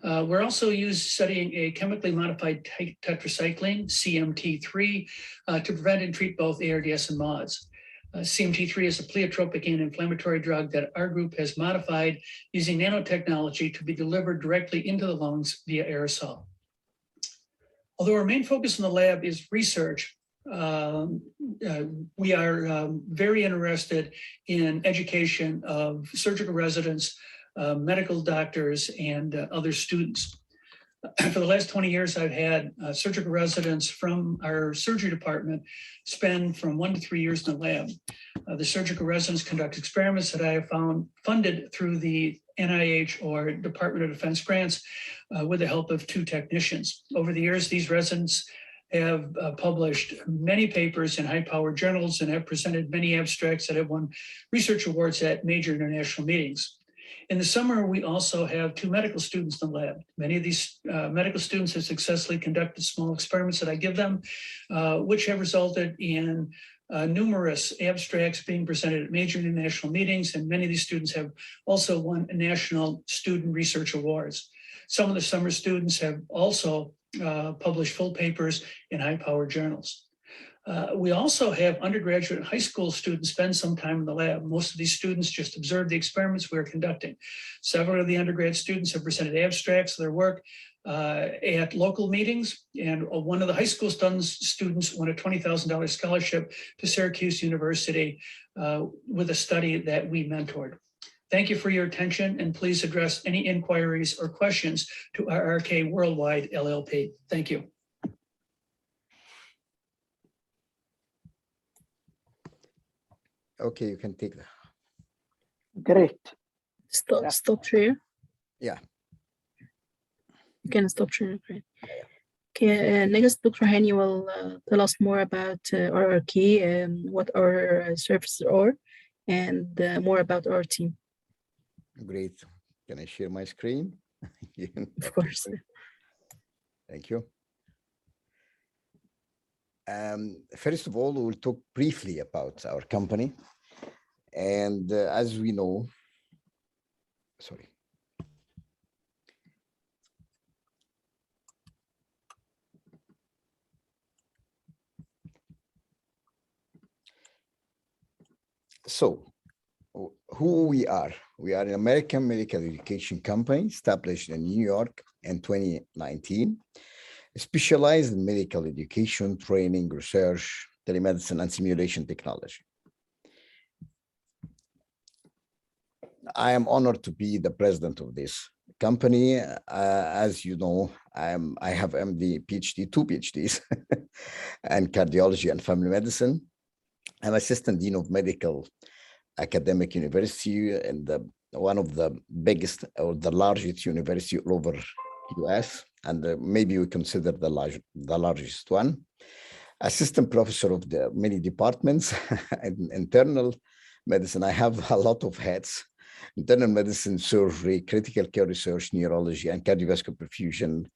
We're also studying a chemically modified tetracycline, CMT3, to prevent and treat both ARDS and MODS. CMT3 is a pleiotropic anti-inflammatory drug that our group has modified using nanotechnology to be delivered directly into the lungs via aerosol. Although our main focus in the lab is research, we are very interested in education of surgical residents, medical doctors, and other students. For the last 20 years, I've had surgical residents from our surgery department spend from 1 to 3 years in the lab. The surgical residents conduct experiments that I have found funded through the NIH or Department of Defense grants with the help of 2 technicians. Over the years, these residents have published many papers in high-powered journals and have presented many abstracts that have won research awards at major international meetings. In the summer, we also have 2 medical students in the lab. Many of these medical students have successfully conducted small experiments that I give them, which have resulted in numerous abstracts being presented at major international meetings, and many of these students have also won national student research awards. Some of the summer students have also published full papers in high-powered journals. We also have undergraduate and high school students spend some time in the lab. Most of these students just observe the experiments we are conducting. Several of the undergrad students have presented abstracts of their work at local meetings, and one of the high school students won a $20,000 scholarship to Syracuse University with a study that we mentored. Thank you for your attention, and please address any inquiries or questions to RRK Worldwide LLP. Thank you. Okay, you can take that. Great. Stop share. Yeah. You can stop share. Great. Okay, next, Dr. Hani will tell us more about RRK and what our services are, and more about our team. Great. Can I share my screen? Of course. Thank you. First of all, we'll talk briefly about our company. And as we know, sorry. So, who we are an American medical education company established in New York in 2019, specialized in medical education, training, research, telemedicine, and simulation technology. I am honored to be the president of this company. As you know, I have MD, PhD, 2 PhDs, and cardiology and family medicine. I'm assistant dean of medical academic university and one of the biggest or the largest university all over US, and maybe we consider the largest one. Assistant professor of the many departments and internal medicine. I have a lot of hats: internal medicine, surgery, critical care research, neurology, and cardiovascular perfusion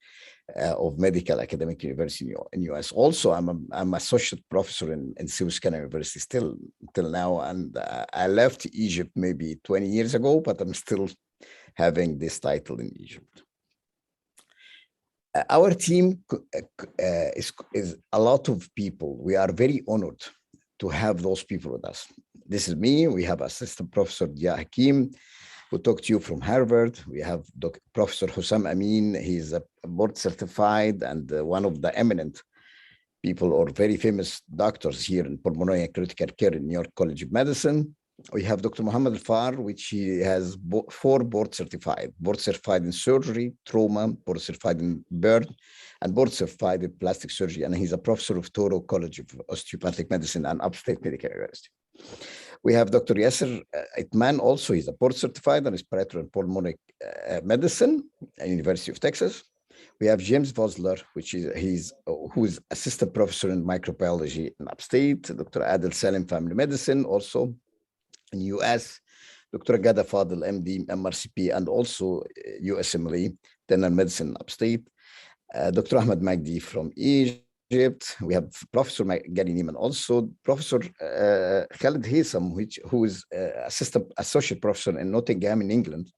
of medical academic university in US. Also, I'm associate professor in Suez Canal University still till now, and I left Egypt maybe 20 years ago, but I'm still having this title in Egypt. Our team is a lot of people. We are very honored to have those people with us. This is me. We have Assistant Professor Dia Hakim, who talked to you from Harvard. We have Professor Hussam Amin. He's a board certified and one of the eminent people or very famous doctors here in pulmonary and critical care in New York College of Medicine. We have Dr. Mohammed Al-Far, which he has 4 board certified in surgery, trauma, board certified in burn, and board certified in plastic surgery. And he's a professor of Toro College of Osteopathic Medicine and Upstate Medical University. We have Dr. Yasser Itman, also he's a board certified in respiratory and pulmonary medicine at University of Texas. We have James Vosler, who is assistant professor in microbiology in Upstate. Dr. Adel Salim, family medicine, also in US. Dr. Gada Fadil, MD, MRCP, and also USMLE, dental medicine in Upstate. Dr. Ahmed Magdi from Egypt. We have Professor Gary Newman, also Professor Khalid Haitham, who is associate professor in Nottingham in England,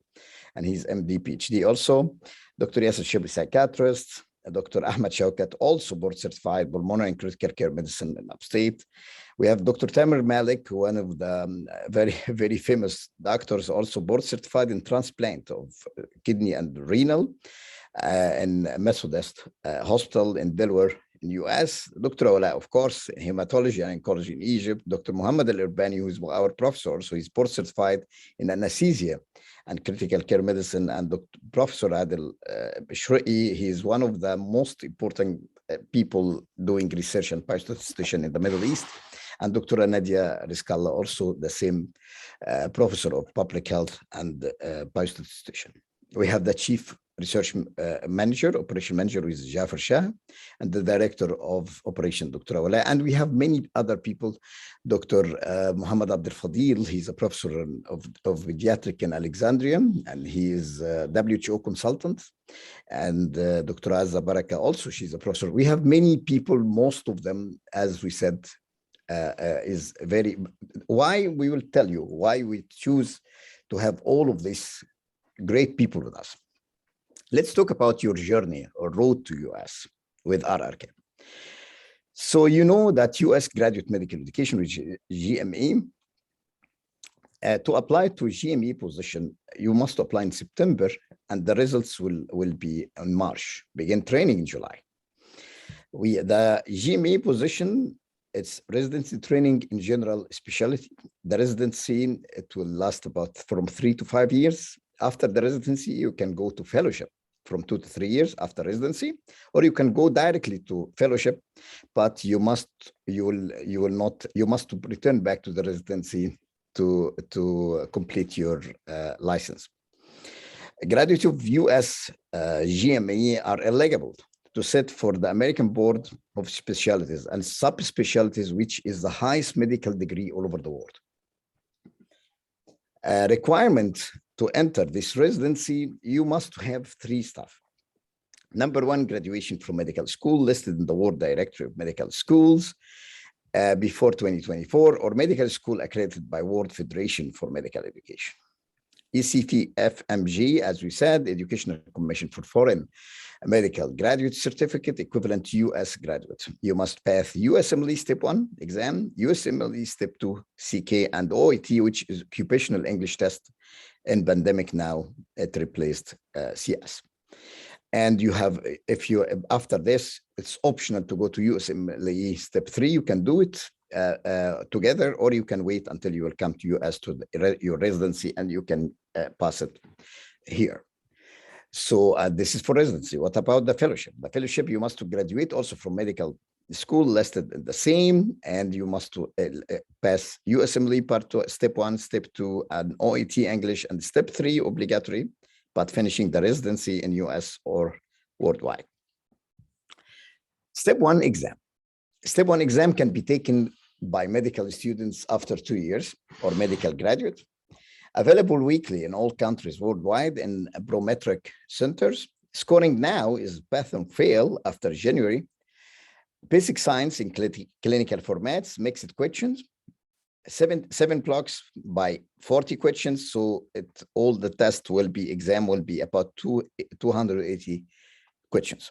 and he's MD, PhD also. Dr. Yasser Shibli, psychiatrist. Dr. Ahmed Shaukat, also board certified pulmonary and critical care medicine in Upstate. We have Dr. Tamer Malik, one of the very, very famous doctors, also board certified in transplant of kidney and renal in Methodist Hospital in Delaware in US. Dr. Ola, of course, in hematology and oncology in Egypt. Dr. Muhammad Al-Irbani, who is our professor, so he's board certified in anesthesia and critical care medicine. And Dr. Professor Adel Bishri, he is one of the most important people doing research and biostatistician in the Middle East. And Dr. Nadia Rizkallah, also the same professor of public health and biostatistician. We have the chief research manager, operation manager, who is Jafar Shah, and the director of operation, Dr. Awala. And we have many other people. Dr. Muhammad Abdel Fadil, he's a professor of pediatric in Alexandria, and he is a WHO consultant. And Dr. Azza Baraka, also, she's a professor. We have many people, most of them, as we said, is very, why we will tell you why we choose to have all of these great people with us. Let's talk about your journey or road to US with RRK. So you know that US graduate medical education, which is GME, to apply to GME position, you must apply in September, and the results will be in March, begin training in July. The GME position, it's residency training in general specialty. The residency, it will last about from 3 to 5 years. After the residency, you can go to fellowship from 2 to 3 years after residency, or you can go directly to fellowship, but you must return back to the residency to complete your license. Graduates of US GME are eligible to sit for the American Board of Specialties and Subspecialties, which is the highest medical degree all over the world. Requirement to enter this residency, you must have 3 stuff. Number 1, graduation from medical school listed in the World Directory of Medical Schools before 2024, or medical school accredited by World Federation for Medical Education. ECT Fmg, as we said, Educational Commission for Foreign Medical Graduate Certificate, equivalent to US graduate. You must pass USMLE Step 1 exam, USMLE Step 2 CK, and OET, which is Occupational English Test. In pandemic now, it replaced CS. And you have, if you, after this, it's optional to go to USMLE Step 3. You can do it together, or you can wait until you will come to US to your residency and you can pass it here. So this is for residency. What about the fellowship? The fellowship, you must graduate also from medical school listed the same, and you must pass USMLE Part 2, Step 1, Step 2, and OET English, and Step 3 obligatory, but finishing the residency in US or worldwide. Step 1 exam. Step 1 exam can be taken by medical students after 2 years or medical graduate. Available weekly in all countries worldwide in prometric centers. Scoring now is pass and fail after January. Basic science in clinical formats, mixed questions. 7 blocks by 40 questions. So all the test will be, exam will be about 280 questions.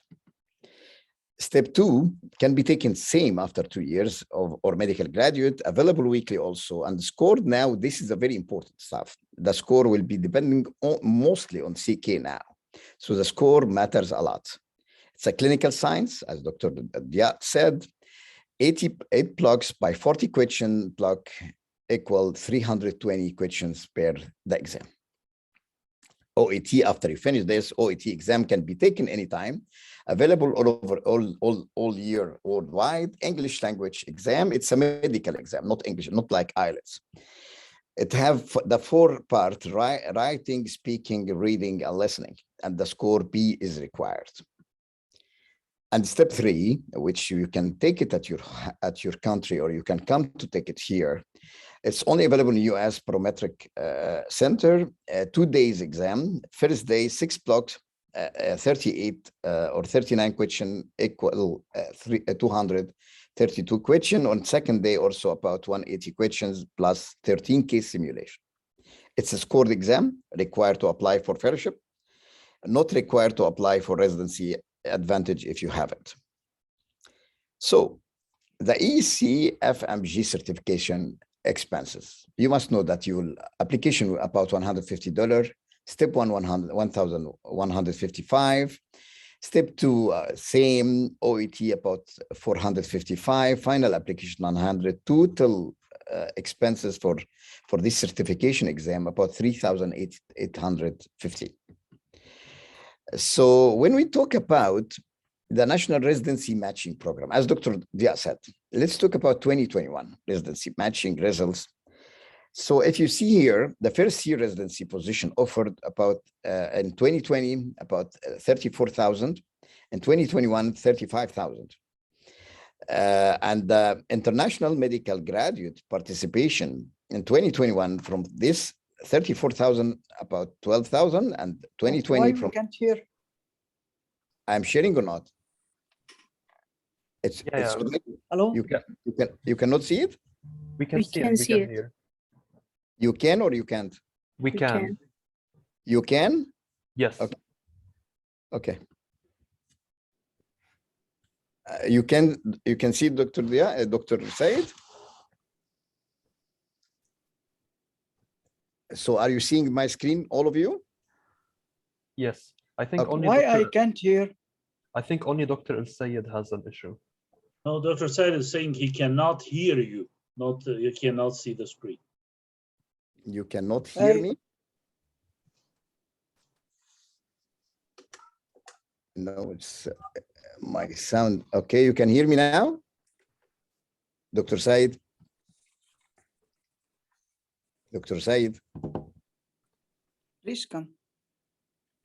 Step 2 can be taken same after 2 years or medical graduate, available weekly also, and scored now. This is a very important stuff. The score will be depending mostly on CK now. So the score matters a lot. It's a clinical science, as Dr. Dia said, 88 blocks by 40 question block equal 320 questions per the exam. OET, after you finish this, OET exam can be taken anytime, available all over all year worldwide. English language exam, it's a medical exam, not English, not like IELTS. It have the 4-part, writing, speaking, reading, and listening, and the score B is required. And step 3, which you can take it at your country, or you can come to take it here. It's only available in US Prometric Center, 2 days exam. First day, 6 blocks, 38 or 39 question equal 232 question. On second day, also about 180 questions plus 13 case simulation. It's a scored exam, required to apply for fellowship, not required to apply for residency advantage if you have it. So the EC Fmg certification expenses. You must know that your application about $150. Step 1, $1,155. Step 2, same. OET about $455. Final application $100. Total expenses for this certification exam about $3,850. So when we talk about the National Residency Matching Program, as Dr. Dia said, let's talk about 2021 residency matching results. So if you see here, the first year residency position offered about in 2020 about 34,000, in 2021 35,000, and the international medical graduate participation in 2021 from this 34,000 about 12,000, and 2020 Why from. we can't hear? I'm sharing or not? It's Yeah. Hello? You cannot see it? We can We see can it. We see can it. hear. You can or you can't? We We can. can. You can? Yes. Okay. Okay. You can see Dr. Dia, Dr. Said? So are you seeing my screen, all of you? Yes. I think Okay. only Why I Dr. can't hear? I think only Dr. El Sayed has an issue. No, Dr. Said is saying he cannot hear you, not you cannot see the screen. You cannot hear Hey. me? No, it's my sound. Okay, you can hear me now? Dr. Said? Dr. Said, Please come.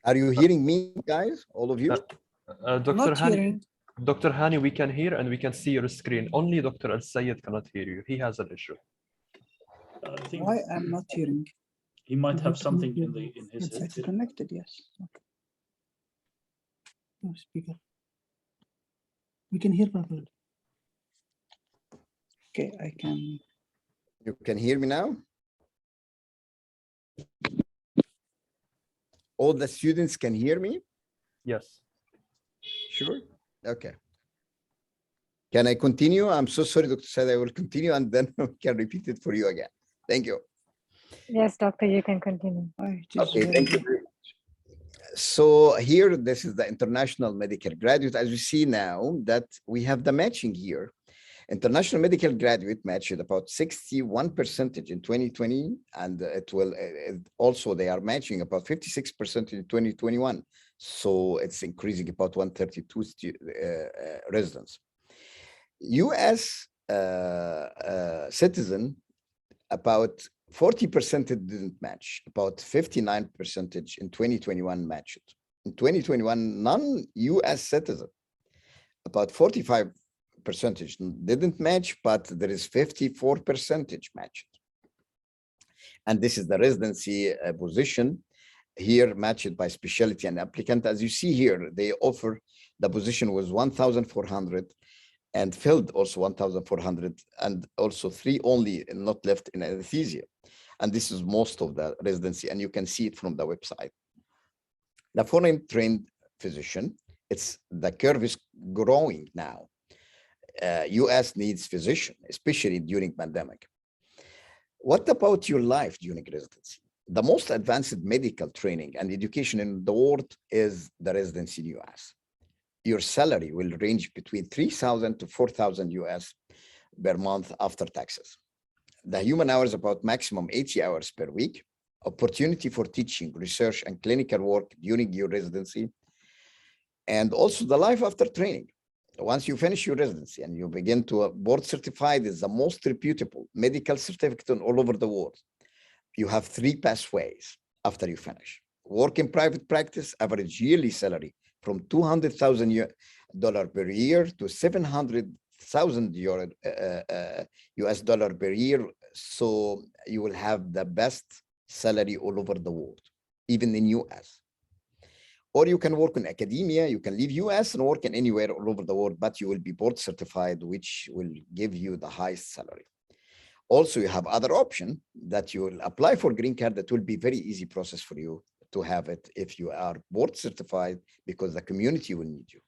are you hearing me, guys? All of you? Dr. Not Hani, hearing. Dr. Hani, we can hear and we can see your screen. Only Dr. El Sayed cannot hear you. He has an issue. I think Why I'm not hearing? He might have Mhm. something in his It's head. connected, yes. Okay. No speaker. We can hear properly. Okay, I can. You can hear me now? All the students can hear me? Yes. Sure. Okay. Can I continue? I'm so sorry, Dr. Said. I will continue and then we can repeat it for you again. Thank you. Yes, doctor, you can continue. Okay, thank you very much. So here, this is the international medical graduate. As you see now that we have the matching here. International medical graduate matched about 61% in 2020, and it will also they are matching about 56% in 2021. So it's increasing about 132 residents. US citizen, about 40% it didn't match, about 59% in 2021 matched. In 2021, non-US citizen, about 45% didn't match, but there is 54% matched. And this is the residency position here matched by specialty and applicant. As you see here, they offer the position was 1,400 and filled also 1,400 and also 3 only not left in anesthesia. And this is most of the residency, and you can see it from the website. The foreign trained physician, it's the curve is growing now. US needs physician, especially during pandemic. What about your life during residency? The most advanced medical training and education in the world is the residency in US. Your salary will range between 3,000 to 4,000 US per month after taxes. The human hours about maximum 80 hours per week, opportunity for teaching, research, and clinical work during your residency, and also the life after training. Once you finish your residency and you begin to board certified is the most reputable medical certificate all over the world. You have 3 pathways after you finish. Work in private practice, average yearly salary from $200,000 per year to $700,000 US dollar per year. So you will have the best salary all over the world, even in US. Or you can work in academia, you can leave US and work in anywhere all over the world, but you will be board certified, which will give you the highest salary. Also, you have other option that you will apply for green card. That will be very easy process for you to have it if you are board certified, because the community will need you.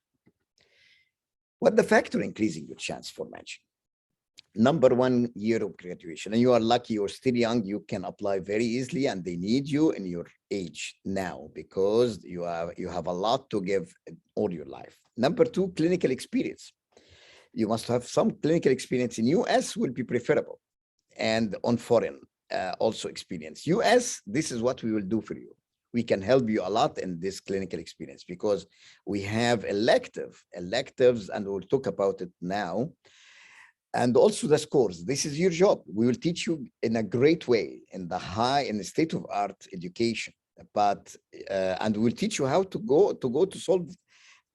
What the factor increasing your chance for matching? Number 1, year of graduation, and you are lucky, you're still young, you can apply very easily, and they need you in your age now because you have a lot to give all your life. Number 2, clinical experience. You must have some clinical experience in US will be preferable, and on foreign also experience. US, this is what we will do for you. We can help you a lot in this clinical experience because we have electives, and we'll talk about it now. And also the scores. This is your job. We will teach you in a great way in the state-of-art education, but and we'll teach you how to go to solve.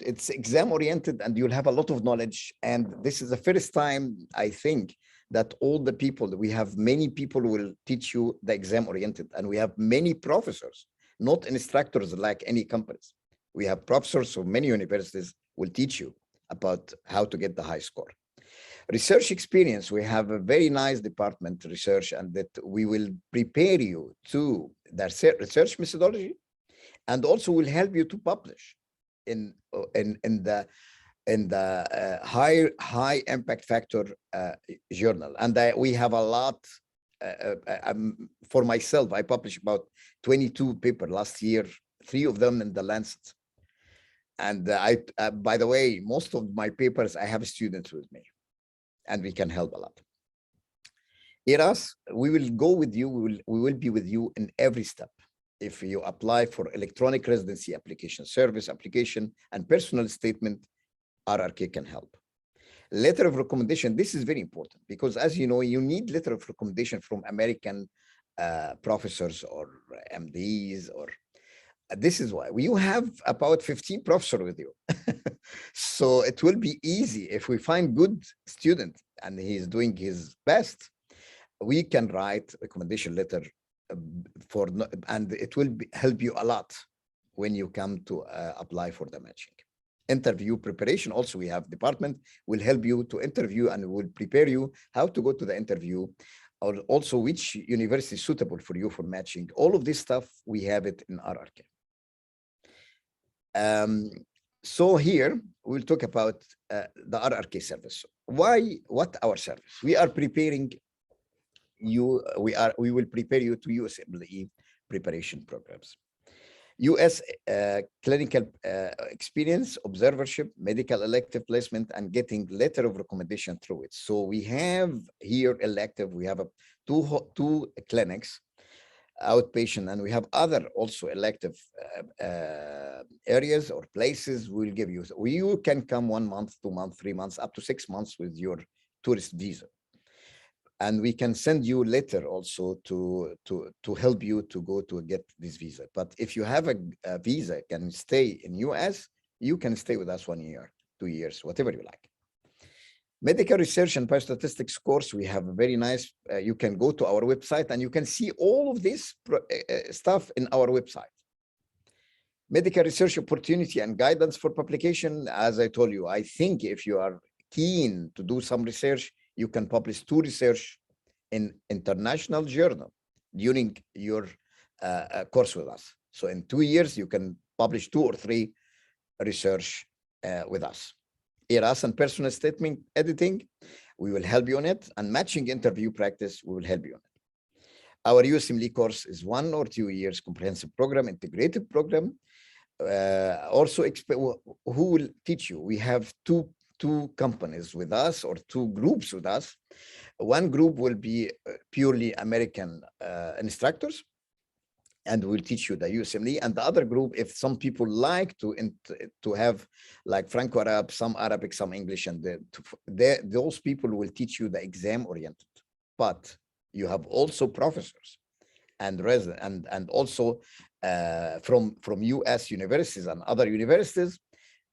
It's exam oriented, and you'll have a lot of knowledge. And this is the first time, I think, that all the people, we have many people who will teach you the exam oriented, and we have many professors, not instructors like any companies. We have professors from many universities will teach you about how to get the high score. Research experience, we have a very nice department research, and that we will prepare you to the research methodology, and also will help you to publish in the high impact factor journal. And we have a lot. For myself, I published about 22 papers last year, 3 of them in the Lancet. And by the way, most of my papers, I have students with me, and we can help a lot. ERAS, we will go with you. We will be with you in every step. If you apply for electronic residency application, service application, and personal statement, RRK can help. Letter of recommendation, this is very important because, as you know, you need letter of recommendation from American professors or MDs, or this is why you have about 15 professors with you. So it will be easy if we find good student and he's doing his best, we can write recommendation letter and it will help you a lot when you come to apply for the matching. Interview preparation, also we have department will help you to interview and will prepare you how to go to the interview, or also which university is suitable for you for matching. All of this stuff, we have it in RRK. So here we'll talk about the RRK service. What our service? We are preparing you. We will prepare you to USMLE preparation programs. US clinical experience, observership, medical elective placement, and getting letter of recommendation through it. So we have here elective, we have two clinics, outpatient, and we have other also elective areas or places we'll give you. So you can come 1 month, 2 months, 3 months, up to 6 months with your tourist visa. And we can send you letter also to help you to go to get this visa. But if you have a visa, can stay in US, you can stay with us 1 year, 2 years, whatever you like. Medical research and biostatistics course, we have a very nice, you can go to our website and you can see all of this stuff in our website. Medical research opportunity and guidance for publication. As I told you, I think if you are keen to do some research, you can publish 2 research in international journal during your course with us. So in 2 years, you can publish 2 or 3 research with us. ERAS and personal statement editing, we will help you on it. And matching interview practice, we will help you on it. Our USMLE course is 1 or 2 years comprehensive program, integrated program. Also, who will teach you? We have two companies with us, or 2 groups with us. One group will be purely American instructors, and we'll teach you the USMLE. And the other group, if some people like to have like Franco-Arab, some Arabic, some English, and those people will teach you the exam-oriented. But you have also professors and residents, and also from US universities and other universities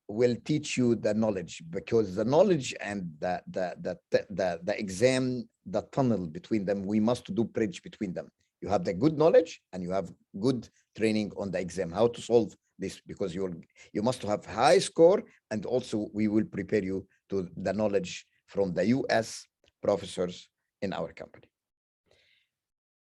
will teach you the knowledge, because the knowledge and the exam, the tunnel between them, we must do bridge between them. You have the good knowledge and you have good training on the exam, how to solve this, because you must have high score, and also we will prepare you to the knowledge from the US professors in our company.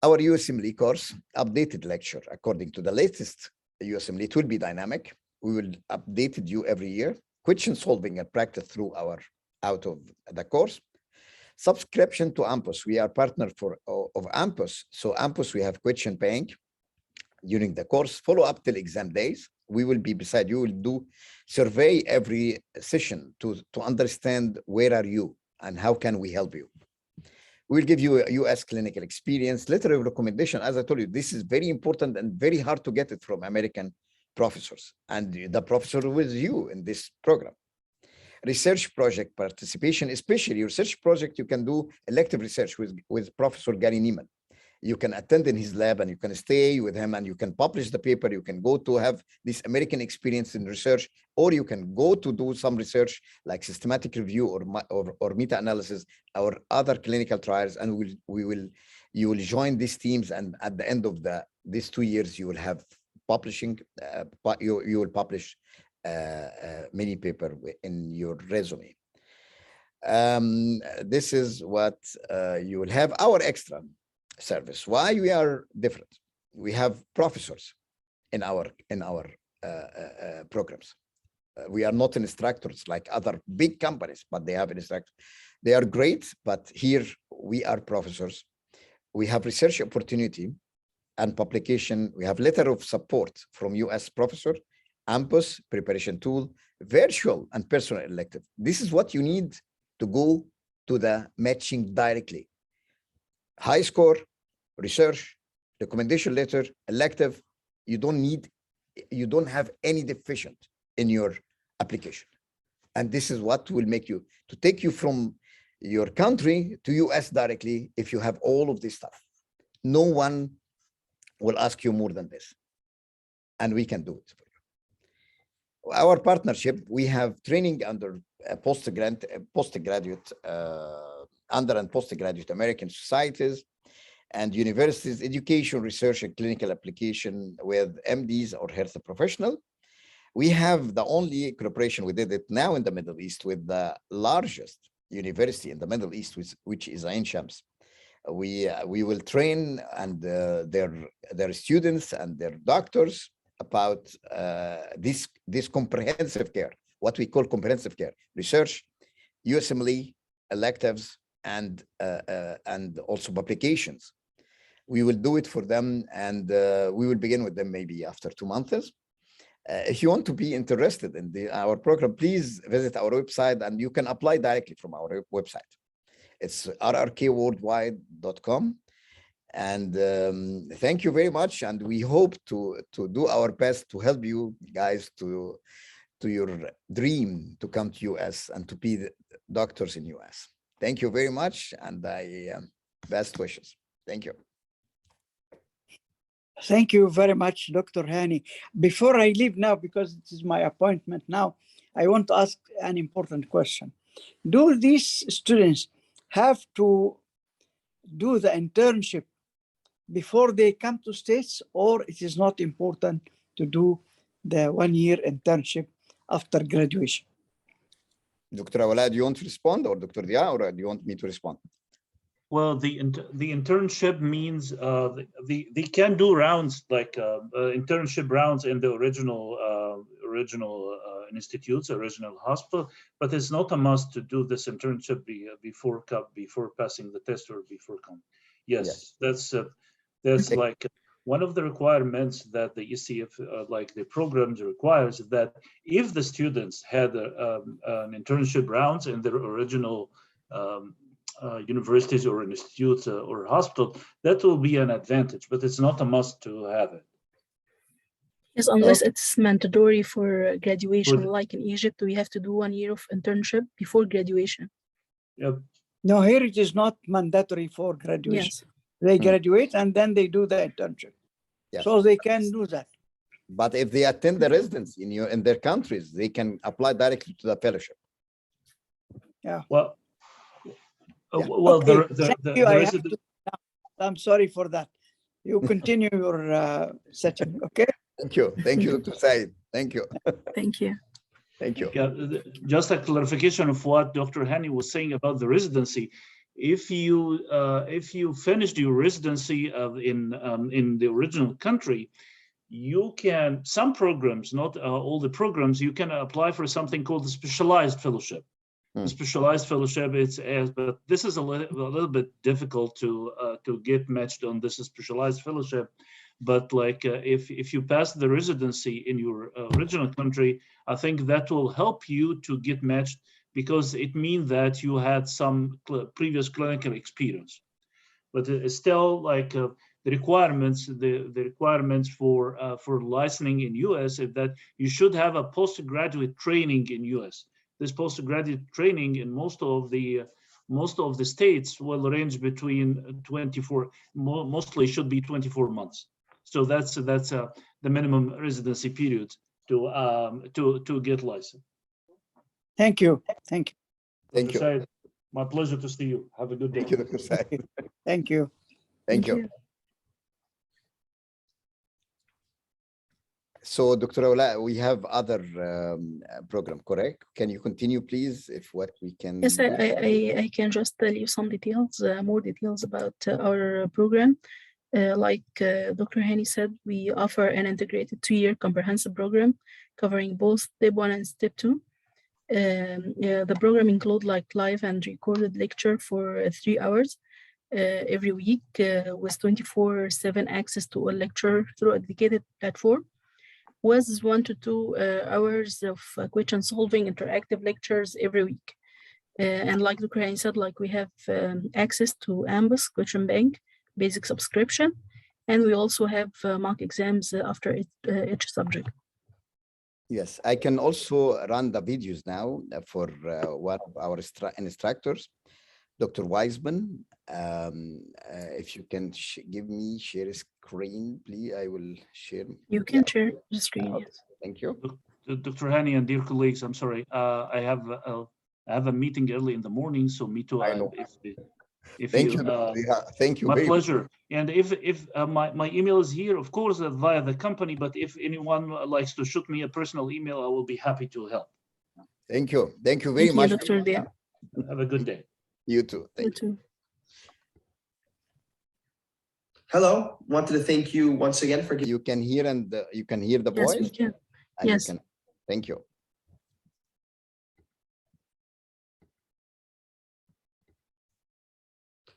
Our USMLE course, updated lecture according to the latest USMLE. It will be dynamic. We will update you every year. Question solving and practice through out of the course. Subscription to AMPUS. We are partner of AMPUS. So AMPUS, we have question bank during the course. Follow up till exam days. We will be beside you. We'll do survey every session to understand where are you and how can we help you. We'll give you a US clinical experience, letter of recommendation. As I told you, this is very important and very hard to get it from American professors, and the professor with you in this program. Research project participation, especially your research project, you can do elective research with Professor Gary Newman. You can attend in his lab and you can stay with him and you can publish the paper. You can go to have this American experience in research, or you can go to do some research like systematic review or meta-analysis or other clinical trials, and you will join these teams, and at the end of these 2 years, you will have publishing, you will publish many paper in your resume. This is what you will have. Our extra service. Why we are different? We have professors in our programs. We are not instructors like other big companies, but they have instructors. They are great, but here we are professors. We have research opportunity and publication. We have letter of support from US professor, AMPUS preparation tool, virtual and personal elective. This is what you need to go to the matching directly. High score, research, recommendation letter, elective. You don't have any deficient in your application. And this is what will make you to take you from your country to US directly if you have all of this stuff. No one will ask you more than this, and we can do it for you. Our partnership, we have training under postgraduate under and postgraduate American societies, and universities, education, research, and clinical application with MDs or health professional. We have the only collaboration, we did it now in the Middle East with the largest university in the Middle East, which is Ain Shams. We will train and their students and their doctors about this comprehensive care, what we call comprehensive care, research, USMLE, electives, and also publications. We will do it for them, and we will begin with them maybe after 2 months. If you want to be interested in our program, please visit our website, and you can apply directly from our website. It's rrkworldwide.com. And thank you very much. And we hope to do our best to help you guys to your dream to come to US and to be the doctors in US. Thank you very much. And best wishes. Thank you. Thank you very much, Dr. Hani. Before I leave now, because it is my appointment now, I want to ask an important question. Do these students have to do the internship before they come to States, or it is not important to do the 1-year internship after graduation? Dr. Awala, do you want to respond, or Dr. Dia, or do you want me to respond? Well, the internship means they can do rounds like internship rounds in the original institutes, original hospital, but it's not a must to do this internship before passing the test or before coming. Yes. That's like one of the requirements that the ECF, like the programs requires, that if the students had an internship rounds in their original universities or institutes or hospital, that will be an advantage, but it's not a must to have it. Yes, unless it's mandatory for graduation, like in Egypt, we have to do 1 year of internship before graduation. Yep. No, here it is not mandatory for graduation. Yes. They graduate and then they do the internship. Yes. So they can do that. But if they attend the residency in their countries, they can apply directly to the fellowship. Yeah. Well, okay. I'm sorry for that. You continue your session, okay? Thank you. Thank you, Dr. Said. Thank you. Thank you. Thank you. Yeah, just a clarification of what Dr. Hani was saying about the residency. If you finished your residency in the original country, you can, some programs, not all the programs, you can apply for something called the specialized fellowship. The specialized fellowship, but this is a little bit difficult to get matched on this specialized fellowship. But like if you pass the residency in your original country, I think that will help you to get matched, because it means that you had some previous clinical experience. But it's still like the requirements for licensing in US is that you should have a postgraduate training in US. This postgraduate training in most of the states will range between 24, mostly should be 24 months. So that's the minimum residency period to get licensed. Thank you. Thank you. Thank you. Said, my pleasure to see you. Have a good day. Thank you, Dr. Said. Thank you. Thank you. So, Dr. Awala, we have other program, correct? Can you continue, please, if what we can Yes, do? I can just tell you some details, more details about our program. Like Dr. Hani said, we offer an integrated 2-year comprehensive program covering both step 1 and step 2. The program includes like live and recorded lecture for 3 hours every week with 24/7 access to a lecture through a dedicated platform, with 1 to 2 hours of question solving interactive lectures every week. And like Dr. Hani said, like we have access to AMBUS question bank basic subscription, and we also have mock exams after each subject. Yes, I can also run the videos now for one of our instructors, Dr. Wiseman. If you can share a screen, please, I will share. You can share the screen, yes. Thank you. Dr. Hani and dear colleagues, I'm sorry, I have a meeting early in the morning, so me too. I know. If Thank you, you. Yeah, thank you. my very much. pleasure. And if my email is here, of course, via the company. But if anyone likes to shoot me a personal email, I will be happy to help. Thank you. Thank you very Thank you, much. Dr. Dia. Have a good day. You too. You Thank you. too. Hello, wanted to thank you once again for giving. You can hear and you can hear the Yes, voice. we can. And Yes. you can. Thank you.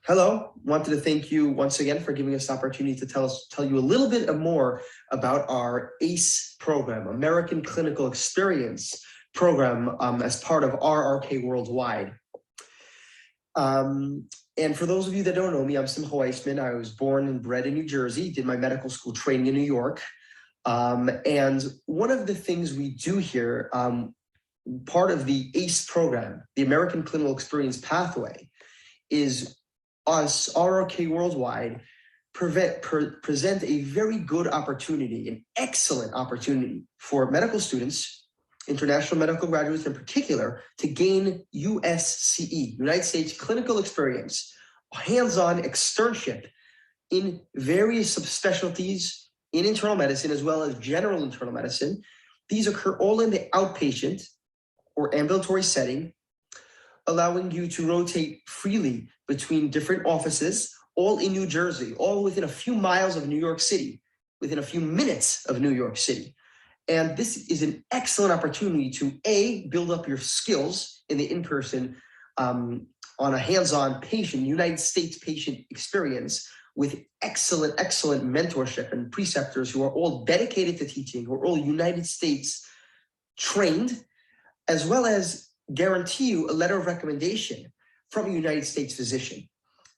Hello, wanted to thank you once again for giving us the opportunity to tell you a little bit more about our ACE program, American Clinical Experience program, as part of RRK Worldwide. And for those of you that don't know me, I'm Simcha Weissman. I was born and bred in New Jersey, did my medical school training in New York. And one of the things we do here, part of the ACE program, the American Clinical Experience Pathway, is us, RRK Worldwide, present a very good opportunity, an excellent opportunity for medical students, international medical graduates in particular, to gain USCE, United States Clinical Experience, hands-on externship in various subspecialties in internal medicine as well as general internal medicine. These occur all in the outpatient or ambulatory setting, allowing you to rotate freely between different offices, all in New Jersey, all within a few miles of New York City, within a few minutes of New York City. And this is an excellent opportunity to A, build up your skills in the in-person on a hands-on patient, United States patient experience with excellent mentorship and preceptors who are all dedicated to teaching, who are all United States trained, as well as guarantee you a letter of recommendation from a United States physician.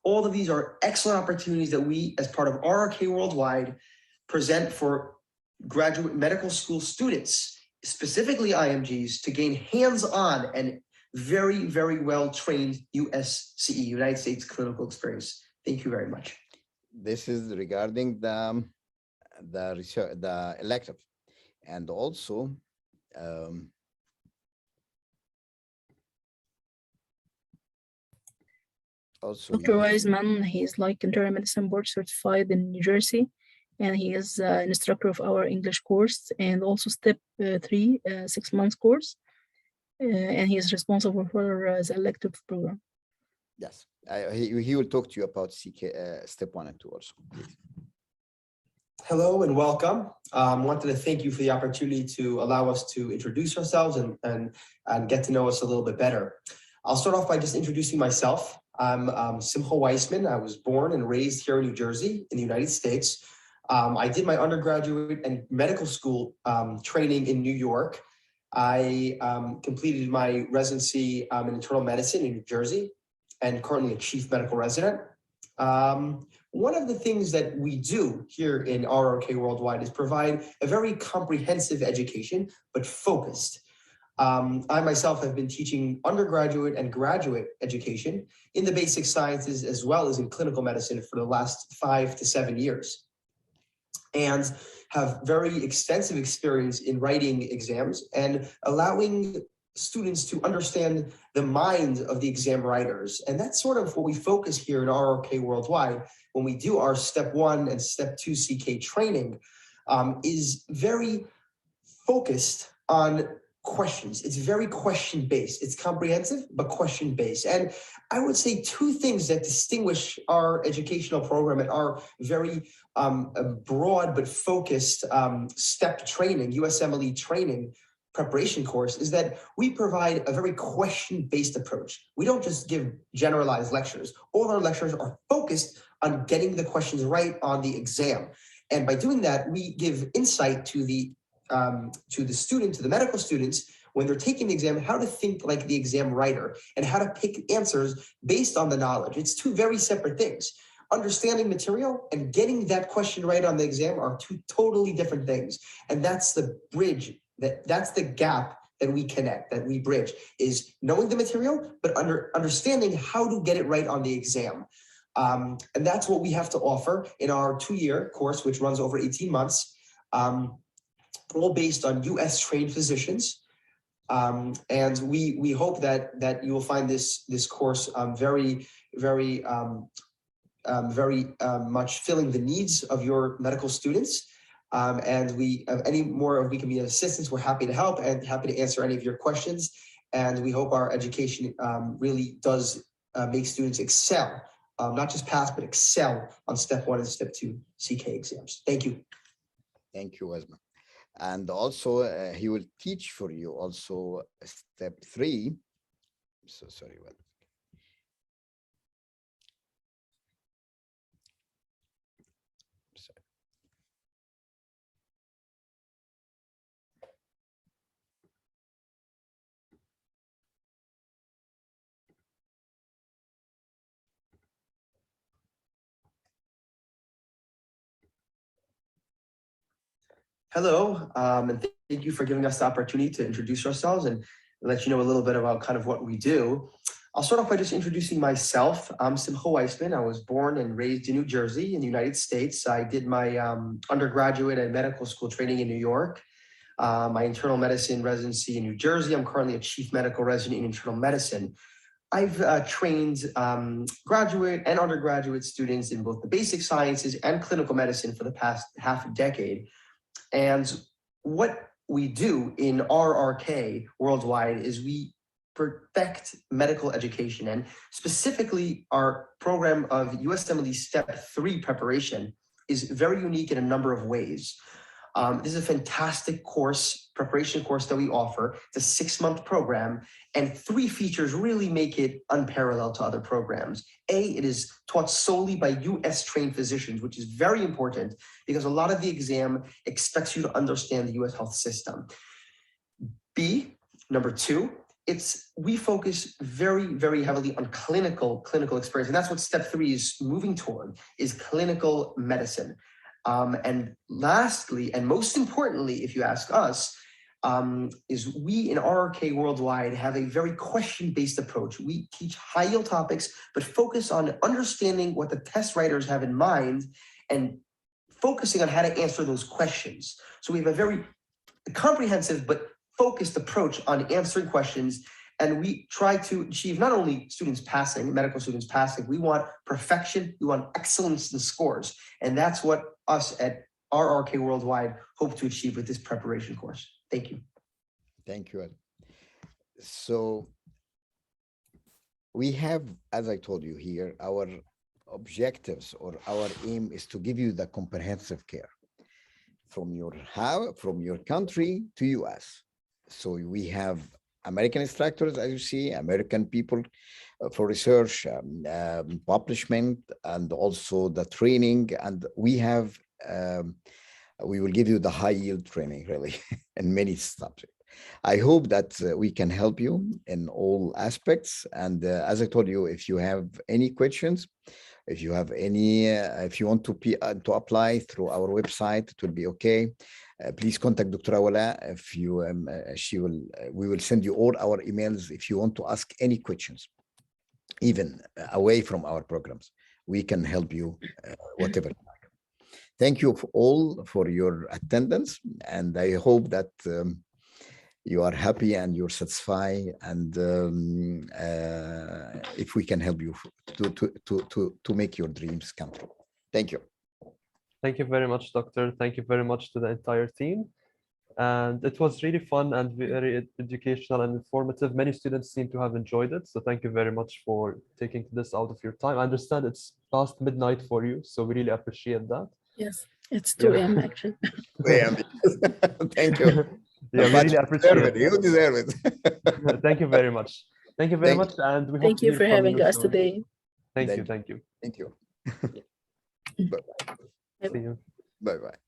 All of these are excellent opportunities that we, as part of RRK Worldwide, present for graduate medical school students, specifically IMGs, to gain hands-on and very, very well-trained USCE, United States Clinical Experience. Thank you very much. This is regarding the research, the elective, and also Dr. Wiseman, he's like internal medicine board certified in New Jersey, and he is an instructor of our English course and also step 3, 6 months course. And he is responsible for the elective program. Yes, he will talk to you about CK step 1 and 2 also. Please. Hello and welcome. Wanted to thank you for the opportunity to allow us to introduce ourselves and get to know us a little bit better. I'll start off by just introducing myself. I'm Simcha Weissman. I was born and raised here in New Jersey in the United States. I did my undergraduate and medical school training in New York. I completed my residency in internal medicine in New Jersey and currently a chief medical resident. One of the things that we do here in RRK Worldwide is provide a very comprehensive education, but focused. I myself have been teaching undergraduate and graduate education in the basic sciences as well as in clinical medicine for the last 5 to 7 years, and have very extensive experience in writing exams and allowing students to understand the mind of the exam writers. And that's sort of what we focus here in RRK Worldwide when we do our step 1 and step 2 CK training, is very focused on questions. It's very question-based. It's comprehensive, but question-based. And I would say 2 things that distinguish our educational program and our very broad but focused step training, USMLE training preparation course, is that we provide a very question-based approach. We don't just give generalized lectures. All our lectures are focused on getting the questions right on the exam. And by doing that, we give insight to the student, to the medical students, when they're taking the exam, how to think like the exam writer and how to pick answers based on the knowledge. It's 2 very separate things. Understanding material and getting that question right on the exam are 2 totally different things. And that's the bridge, that's the gap that we connect, that we bridge, is knowing the material, but understanding how to get it right on the exam. And that's what we have to offer in our 2-year course, which runs over 18 months. All based on US trained physicians. And we hope that you will find this course very much filling the needs of your medical students. And we have any more we can be of assistance, we're happy to help and happy to answer any of your questions. And we hope our education really does make students excel, not just pass, but excel on step 1 and step 2 CK exams. Thank you. Thank you, Asma. And also, he will teach for you also step 3. So sorry, what? Hello, and thank you for giving us the opportunity to introduce ourselves and let you know a little bit about kind of what we do. I'll start off by just introducing myself. I'm Simcha Weissman. I was born and raised in New Jersey in the United States. I did my undergraduate and medical school training in New York, my internal medicine residency in New Jersey. I'm currently a chief medical resident in internal medicine. I've trained graduate and undergraduate students in both the basic sciences and clinical medicine for the past half a decade. And what we do in RRK worldwide is we perfect medical education, and specifically our program of USMLE Step 3 preparation is very unique in a number of ways. This is a fantastic preparation course that we offer. It's a 6-month program, and 3 features really make it unparalleled to other programs. A, it is taught solely by US trained physicians, which is very important because a lot of the exam expects you to understand the US health system. B, number 2, we focus very, very heavily on clinical experience, and that's what step 3 is moving toward, is clinical medicine. And lastly, and most importantly, if you ask us, is we in RRK worldwide have a very question-based approach. We teach high-yield topics, but focus on understanding what the test writers have in mind and focusing on how to answer those questions. So we have a very comprehensive but focused approach on answering questions, and we try to achieve not only students passing, medical students passing, we want perfection, we want excellence in scores, and that's what us at RRK Worldwide hope to achieve with this preparation course. Thank you. Thank you, Ed. So we have, as I told you here, our objectives or our aim is to give you the comprehensive care from your country to US. So we have American instructors, as you see, American people for research, publishment, and also the training. And we have, we will give you the high yield training really in many subjects. I hope that we can help you in all aspects. And as I told you, if you have any questions, if you have any, if you want to apply through our website, it will be okay. Please contact Dr. Awala. If you, we will send you all our emails if you want to ask any questions, even away from our programs. We can help you, whatever. Thank you all for your attendance, and I hope that you are happy and you're satisfied, and if we can help you to make your dreams come true. Thank you. Thank you very much, Doctor. Thank you very much to the entire team. And it was really fun and very educational and informative. Many students seem to have enjoyed it. So thank you very much for taking this out of your time. I understand it's past midnight for you, so we really appreciate that. Yes, it's 2 a.m. actually. 2 a.m. Thank you. Yeah, we really appreciate it. You deserve it. Thank you very much. Thank you very much. And we hope Thank to you hear for from having you us soon. today. Thank you. Thank you. Thank you. See you. Bye-bye.